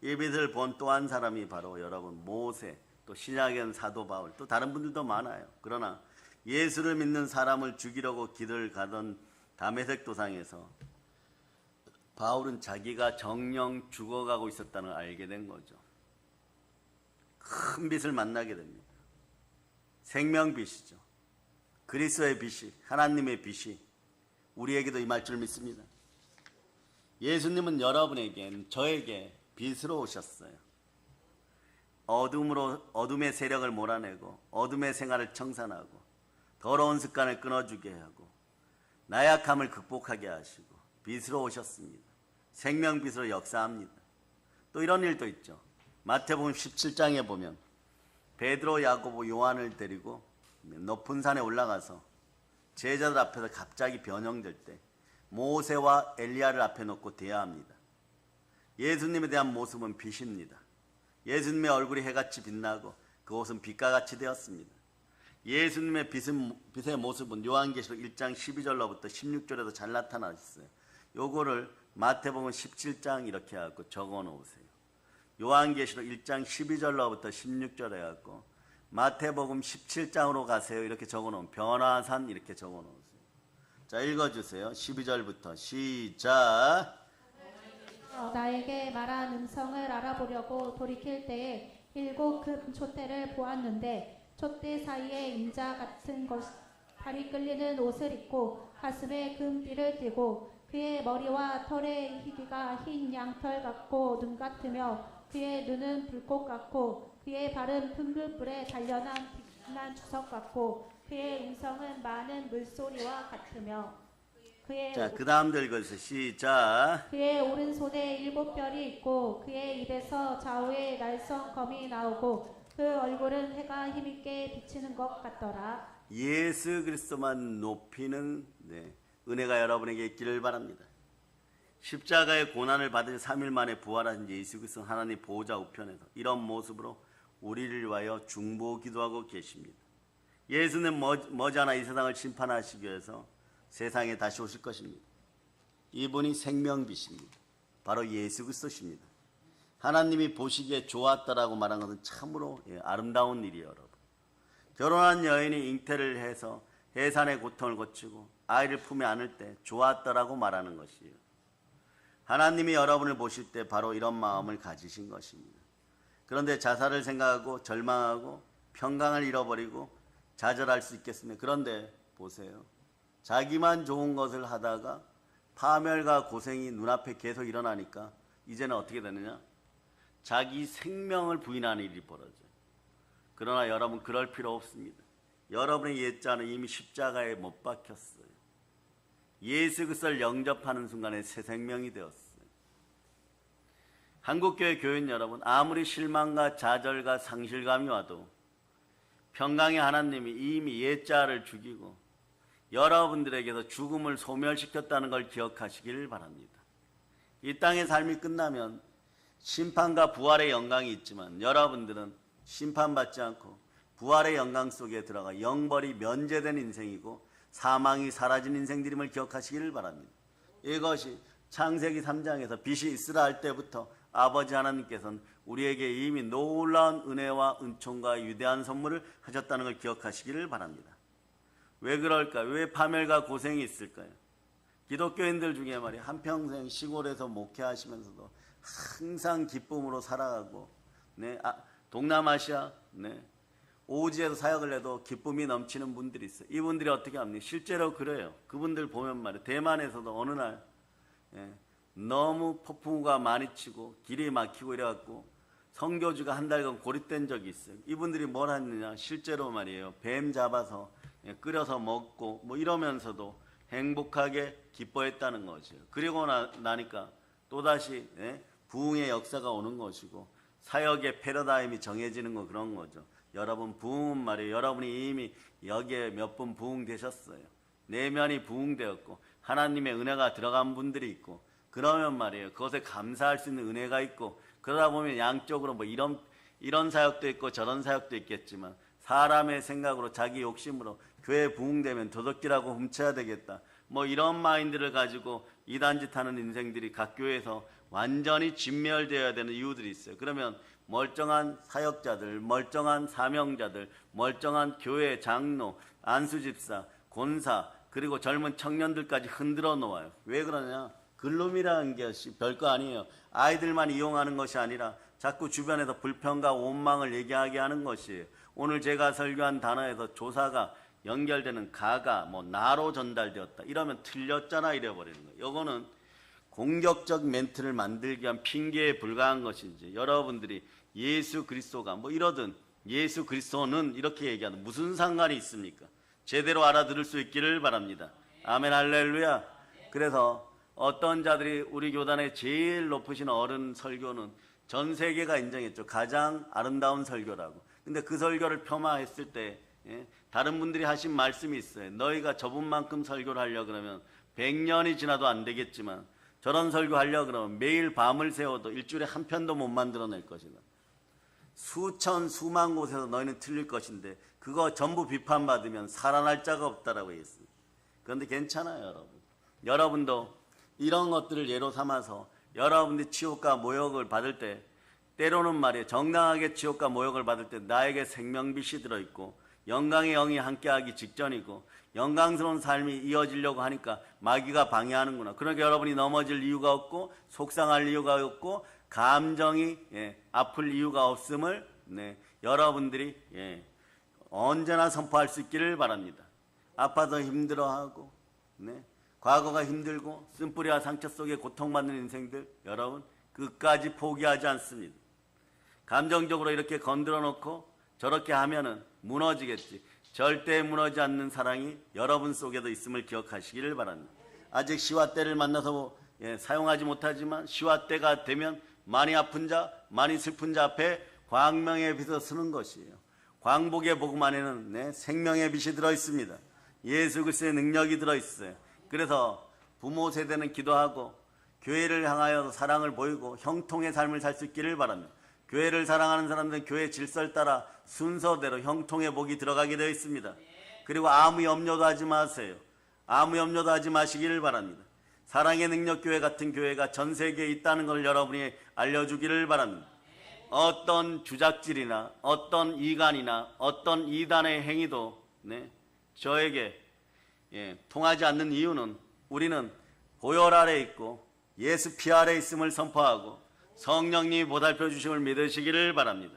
Speaker 1: 이 빛을 본 또 한 사람이 바로 여러분 모세, 또 신약의 사도 바울, 또 다른 분들도 많아요. 그러나 예수를 믿는 사람을 죽이려고 길을 가던 다메섹 도상에서 바울은 자기가 정령 죽어가고 있었다는 걸 알게 된 거죠. 큰 빛을 만나게 됩니다. 생명빛이죠. 그리스도의 빛이, 하나님의 빛이 우리에게도 임할 줄 믿습니다. 예수님은 여러분에게, 저에게 빛으로 오셨어요. 어둠의 세력을 몰아내고 어둠의 생활을 청산하고 더러운 습관을 끊어주게 하고 나약함을 극복하게 하시고 빛으로 오셨습니다. 생명빛으로 역사합니다. 또 이런 일도 있죠. 마태복음 17장에 보면 베드로, 야고보, 요한을 데리고 높은 산에 올라가서 제자들 앞에서 갑자기 변형될 때 모세와 엘리야를 앞에 놓고 대화합니다. 예수님에 대한 모습은 빛입니다. 예수님의 얼굴이 해같이 빛나고 그곳은 빛과 같이 되었습니다. 예수님의 빛의 모습은 요한계시록 1장 12절로부터 16절에도 잘 나타나 있어요. 요거를 마태복음 17장 이렇게 해갖고 적어 놓으세요. 요한계시록 1장 12절로부터 16절 해갖고 마태복음 17장으로 가세요. 이렇게 적어 놓으면 변화산 이렇게 적어 놓으세요. 자, 읽어주세요. 12절부터 시작.
Speaker 3: 나에게 말한 음성을 알아보려고 돌이킬 때에 7 금 촛대를 보았는데 촛대 사이에 인자 같은 것 다리 끌리는 옷을 입고 가슴에 금띠를 띠고 그의 머리와 털의 희기가 흰 양털 같고 눈 같으며 그의 눈은 불꽃 같고 그의 발은 噴불불에 단련한 빛난 주석 같고 그의 음성은 많은 물소리와 같으며
Speaker 1: 자, 그 다음도 읽어주세요. 시작.
Speaker 3: 그의 오른손에 7 별이 있고 그의 입에서 좌우에 날성 검이 나오고 그 얼굴은 해가 힘있게 비치는 것 같더라.
Speaker 1: 예수 그리스도만 높이는 은혜가 여러분에게 있기를 바랍니다. 십자가의 고난을 받은 3일 만에 부활하신 예수 그리스도 하나님 보호자 우편에서 이런 모습으로 우리를 위하여 중보 기도하고 계십니다. 예수는 머지않아 이 세상을 심판하시기 위해서 세상에 다시 오실 것입니다. 이분이 생명빛입니다. 바로 예수 그리스도십니다. 하나님이 보시기에 좋았다라고 말한 것은 참으로 아름다운 일이에요. 여러분. 결혼한 여인이 잉태를 해서 해산의 고통을 거치고 아이를 품에 안을 때 좋았다라고 말하는 것이에요. 하나님이 여러분을 보실 때 바로 이런 마음을 가지신 것입니다. 그런데 자살을 생각하고 절망하고 평강을 잃어버리고 좌절할 수 있겠습니다. 그런데 보세요. 자기만 좋은 것을 하다가 파멸과 고생이 눈앞에 계속 일어나니까 이제는 어떻게 되느냐? 자기 생명을 부인하는 일이 벌어져요. 그러나 여러분 그럴 필요 없습니다. 여러분의 옛자는 이미 십자가에 못 박혔어요. 예수 그리스도를 영접하는 순간에 새 생명이 되었어요. 한국교회 교인 여러분, 아무리 실망과 좌절과 상실감이 와도 평강의 하나님이 이미 옛자를 죽이고 여러분들에게서 죽음을 소멸시켰다는 걸 기억하시길 바랍니다. 이 땅의 삶이 끝나면 심판과 부활의 영광이 있지만 여러분들은 심판받지 않고 부활의 영광 속에 들어가 영벌이 면제된 인생이고 사망이 사라진 인생들임을 기억하시기를 바랍니다. 이것이 창세기 3장에서 빛이 있으라 할 때부터 아버지 하나님께서는 우리에게 이미 놀라운 은혜와 은총과 위대한 선물을 하셨다는 걸 기억하시기를 바랍니다. 왜 그럴까? 왜 파멸과 고생이 있을까요? 기독교인들 중에 말이야 한평생 시골에서 목회하시면서도 항상 기쁨으로 살아가고 동남아시아 오지에서 사역을 해도 기쁨이 넘치는 분들이 있어요. 이분들이 어떻게 합니까? 실제로 그래요. 그분들 보면 말이에요. 대만에서도 어느 날 너무 폭풍우가 많이 치고 길이 막히고 이래갖고 선교주가 한 달간 고립된 적이 있어요. 이분들이 뭘 했느냐? 실제로 말이에요. 뱀 잡아서 끓여서 먹고 뭐 이러면서도 행복하게 기뻐했다는 것이에요. 그리고 나니까 또다시 부흥의 역사가 오는 것이고 사역의 패러다임이 정해지는 거 그런 거죠. 여러분 부흥은 말이에요. 여러분이 이미 여기에 몇 분 부흥되셨어요. 내면이 부흥되었고 하나님의 은혜가 들어간 분들이 있고 그러면 말이에요. 그것에 감사할 수 있는 은혜가 있고 그러다 보면 양쪽으로 뭐 이런 사역도 있고 저런 사역도 있겠지만 사람의 생각으로 자기 욕심으로 교회 부흥되면 도둑질하고 훔쳐야 되겠다. 뭐 이런 마인드를 가지고 이단짓 하는 인생들이 각 교회에서 완전히 진멸되어야 되는 이유들이 있어요. 그러면 멀쩡한 사역자들, 멀쩡한 사명자들, 멀쩡한 교회 장로, 안수집사, 권사 그리고 젊은 청년들까지 흔들어 놓아요. 왜 그러냐? 글룸이라는 것이 별거 아니에요. 아이들만 이용하는 것이 아니라 자꾸 주변에서 불평과 원망을 얘기하게 하는 것이에요. 오늘 제가 설교한 단어에서 조사가 연결되는 가가 뭐 나로 전달되었다. 이러면 틀렸잖아 이래버리는 거예요. 이거는 공격적 멘트를 만들기 위한 핑계에 불과한 것인지 여러분들이 예수 그리스도가 뭐 이러든 예수 그리스도는 이렇게 얘기하는 무슨 상관이 있습니까? 제대로 알아들을 수 있기를 바랍니다. 아멘 할렐루야. 그래서 어떤 자들이 우리 교단의 제일 높으신 어른 설교는 전 세계가 인정했죠. 가장 아름다운 설교라고. 근데 그 설교를 폄하했을 때 다른 분들이 하신 말씀이 있어요. 너희가 저분만큼 설교를 하려고 그러면 100년이 지나도 안 되겠지만 저런 설교 하려고 그러면 매일 밤을 새워도 일주일에 한 편도 못 만들어낼 것이다. 수천 수만 곳에서 너희는 틀릴 것인데 그거 전부 비판받으면 살아날 자가 없다라고 했습니다. 그런데 괜찮아요 여러분. 여러분도 이런 것들을 예로 삼아서 여러분들이 치욕과 모욕을 받을 때 때로는 말이에요. 정당하게 치욕과 모욕을 받을 때 나에게 생명빛이 들어있고 영광의 영이 함께하기 직전이고 영광스러운 삶이 이어지려고 하니까 마귀가 방해하는구나. 그러니까 여러분이 넘어질 이유가 없고 속상할 이유가 없고 감정이 아플 이유가 없음을 여러분들이 언제나 선포할 수 있기를 바랍니다. 아파서 힘들어하고 과거가 힘들고 쓴뿌리와 상처 속에 고통받는 인생들 여러분 끝까지 포기하지 않습니다. 감정적으로 이렇게 건드려 놓고 저렇게 하면은 무너지겠지. 절대 무너지지 않는 사랑이 여러분 속에도 있음을 기억하시기를 바랍니다. 아직 시와 때를 만나서 사용하지 못하지만 시와 때가 되면 많이 아픈 자, 많이 슬픈 자 앞에 광명의 빛을 쓰는 것이에요. 광복의 복음 안에는 생명의 빛이 들어있습니다. 예수 그리스도의 능력이 들어있어요. 그래서 부모 세대는 기도하고 교회를 향하여 사랑을 보이고 형통의 삶을 살 수 있기를 바랍니다. 교회를 사랑하는 사람들은 교회 질서를 따라 순서대로 형통의 복이 들어가게 되어 있습니다. 그리고 아무 염려도 하지 마세요. 아무 염려도 하지 마시기를 바랍니다. 사랑의 능력교회 같은 교회가 전 세계에 있다는 걸 여러분이 알려주기를 바랍니다. 어떤 주작질이나 어떤 이간이나 어떤 이단의 행위도 저에게 통하지 않는 이유는 우리는 보혈 아래 있고 예수 피 아래 있음을 선포하고 성령님이 보살펴 주심을 믿으시기를 바랍니다.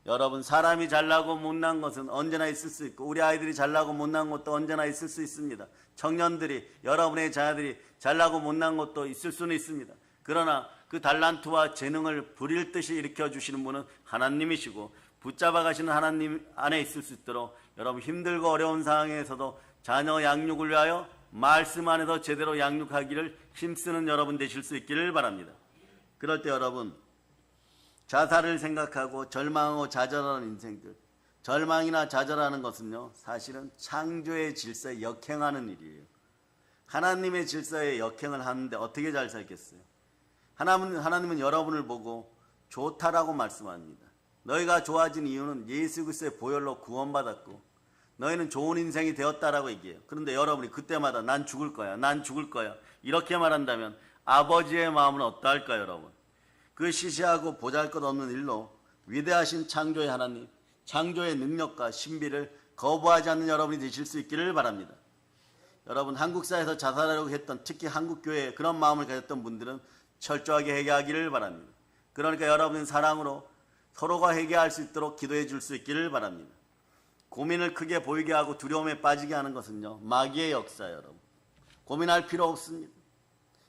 Speaker 1: 여러분 사람이 잘나고 못난 것은 언제나 있을 수 있고 우리 아이들이 잘나고 못난 것도 언제나 있을 수 있습니다. 청년들이 여러분의 자녀들이 잘나고 못난 것도 있을 수는 있습니다. 그러나 그 달란트와 재능을 부릴 듯이 일으켜 주시는 분은 하나님이시고 붙잡아 가시는 하나님 안에 있을 수 있도록 여러분 힘들고 어려운 상황에서도 자녀 양육을 위하여 말씀 안에서 제대로 양육하기를 힘쓰는 여러분 되실 수 있기를 바랍니다. 그럴 때 여러분 자살을 생각하고 절망하고 좌절하는 인생들, 절망이나 좌절하는 것은요 사실은 창조의 질서에 역행하는 일이에요. 하나님의 질서에 역행을 하는데 어떻게 잘 살겠어요? 하나님은 여러분을 보고 좋다라고 말씀합니다. 너희가 좋아진 이유는 예수 그리스도의 보혈로 구원받았고 너희는 좋은 인생이 되었다라고 얘기해요. 그런데 여러분이 그때마다 난 죽을 거야, 난 죽을 거야 이렇게 말한다면 아버지의 마음은 어떠할까요 여러분? 그 시시하고 보잘것없는 일로 위대하신 창조의 하나님, 창조의 능력과 신비를 거부하지 않는 여러분이 되실 수 있기를 바랍니다. 여러분 한국사에서 자살하려고 했던 특히 한국교회에 그런 마음을 가졌던 분들은 철저하게 회개하기를 바랍니다. 그러니까 여러분은 사랑으로 서로가 회개할 수 있도록 기도해 줄 수 있기를 바랍니다. 고민을 크게 보이게 하고 두려움에 빠지게 하는 것은요, 마귀의 역사예요, 여러분. 고민할 필요 없습니다.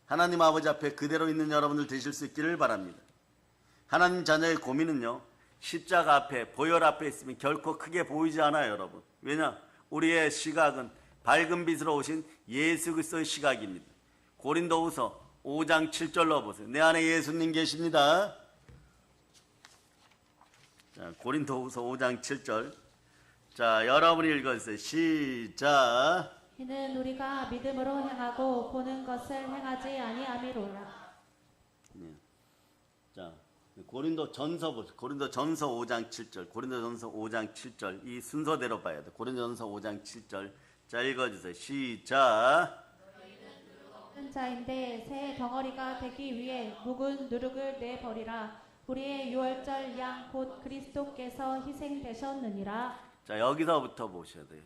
Speaker 1: 하나님 아버지 앞에 그대로 있는 여러분들 되실 수 있기를 바랍니다. 하나님 자녀의 고민은요, 십자가 앞에, 보혈 앞에 있으면 결코 크게 보이지 않아요, 여러분. 왜냐? 우리의 시각은 밝은 빛으로 오신 예수 그리스도의 시각입니다. 고린도후서 5장 7절로 보세요. 내 안에 예수님 계십니다. 자, 고린도후서 5장 7절. 자, 여러분이 읽어주세요. 시작.
Speaker 3: 이는 우리가 믿음으로 행하고 보는 것을 행하지 아니함이로라.
Speaker 1: 자, 고린도전서 보세요. 고린도전서 5장 7절. 고린도전서 5장 7절. 이 순서대로 봐야 돼. 고린도전서 5장 7절. 자, 읽어주세요. 시작.
Speaker 3: 큰 자인데 새 덩어리가 되기 위해 묵은 누룩을 내버리라. 우리의 유월절 양 곧 그리스도께서 희생되셨느니라.
Speaker 1: 자, 여기서부터 보셔야 돼요.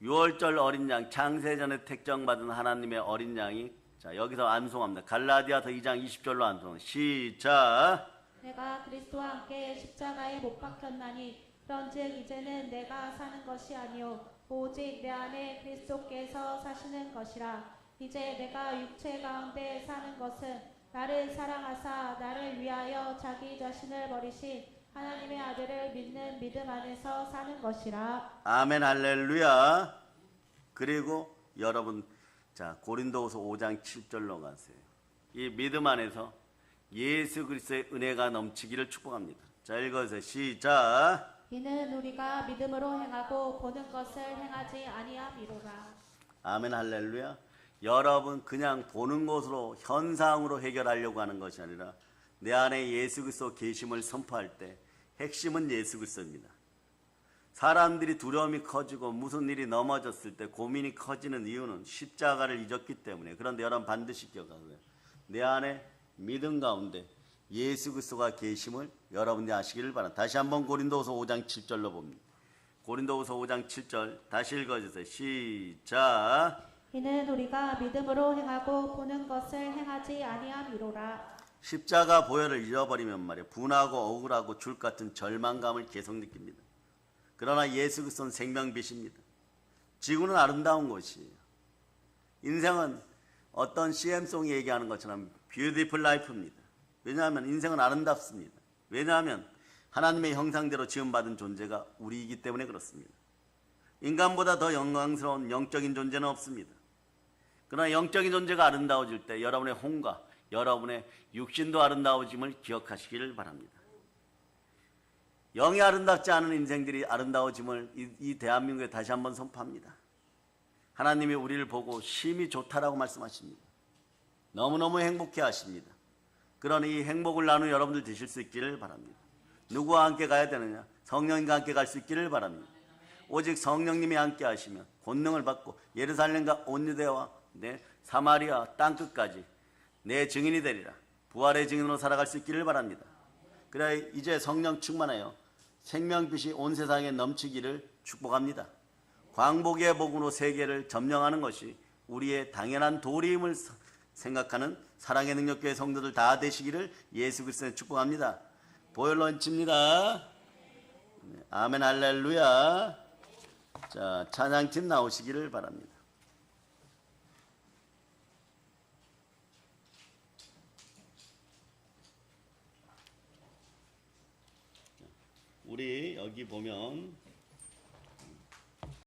Speaker 1: 6월절 어린 양, 창세전에 택정받은 하나님의 어린 양이, 자, 여기서 암송합니다. 갈라디아서 2장 20절로 암송. 시작.
Speaker 3: 내가 그리스도와 함께 십자가에 못 박혔나니 그런즉 이제는 내가 사는 것이 아니요 오직 내 안에 그리스도께서 사시는 것이라. 이제 내가 육체 가운데 사는 것은 나를 사랑하사 나를 위하여 자기 자신을 버리신 하나님의 아들을 믿는 믿음 안에서 사는 것이라.
Speaker 1: 아멘, 할렐루야. 그리고 여러분, 자, 고린도후서 5장 7절로 가세요. 이 믿음 안에서 예수 그리스도의 은혜가 넘치기를 축복합니다. 자, 읽어주세요. 시작.
Speaker 3: 이는 우리가 믿음으로 행하고 보는 것을 행하지 아니함이로라.
Speaker 1: 아멘, 할렐루야. 여러분, 그냥 보는 것으로, 현상으로 해결하려고 하는 것이 아니라 내 안에 예수 그리스도 계심을 선포할 때 핵심은 예수 그리스도입니다. 사람들이 두려움이 커지고 무슨 일이 넘어졌을 때 고민이 커지는 이유는 십자가를 잊었기 때문에. 그런데 여러분 반드시 기억하고요. 내 안에 믿음 가운데 예수 그리스도가 계심을 여러분이 아시기를 바랍니다. 다시 한번 고린도후서 5장 7절로 봅니다. 고린도후서 5장 7절 다시 읽어주세요. 시작.
Speaker 3: 이는 우리가 믿음으로 행하고 보는 것을 행하지 아니함이로라.
Speaker 1: 십자가 보혈을 잃어버리면 말이에요, 분하고 억울하고 줄 같은 절망감을 계속 느낍니다. 그러나 예수 그리스도는 생명빛입니다. 지구는 아름다운 곳이에요. 인생은 어떤 CM송이 얘기하는 것처럼 beautiful life입니다. 왜냐하면 인생은 아름답습니다. 왜냐하면 하나님의 형상대로 지음받은 존재가 우리이기 때문에 그렇습니다. 인간보다 더 영광스러운 영적인 존재는 없습니다. 그러나 영적인 존재가 아름다워질 때 여러분의 혼과 여러분의 육신도 아름다워짐을 기억하시기를 바랍니다. 영이 아름답지 않은 인생들이 아름다워짐을 이 대한민국에 다시 한번 선포합니다. 하나님이 우리를 보고 심히 좋다라고 말씀하십니다. 너무너무 행복해 하십니다. 그러니 이 행복을 나누는 여러분들 되실 수 있기를 바랍니다. 누구와 함께 가야 되느냐? 성령님과 함께 갈 수 있기를 바랍니다. 오직 성령님이 함께 하시면 권능을 받고 예루살렘과 온 유대와 사마리아 땅끝까지 내 증인이 되리라. 부활의 증인으로 살아갈 수 있기를 바랍니다. 그래 이제 성령 충만하여 생명빛이 온 세상에 넘치기를 축복합니다. 광복의 복음으로 세계를 점령하는 것이 우리의 당연한 도리임을 생각하는 사랑의 능력교회 성도들 다 되시기를 예수 그리스도에 축복합니다. 보혈 런치입니다. 아멘, 할렐루야. 자, 찬양팀 나오시기를 바랍니다. 우리 여기 보면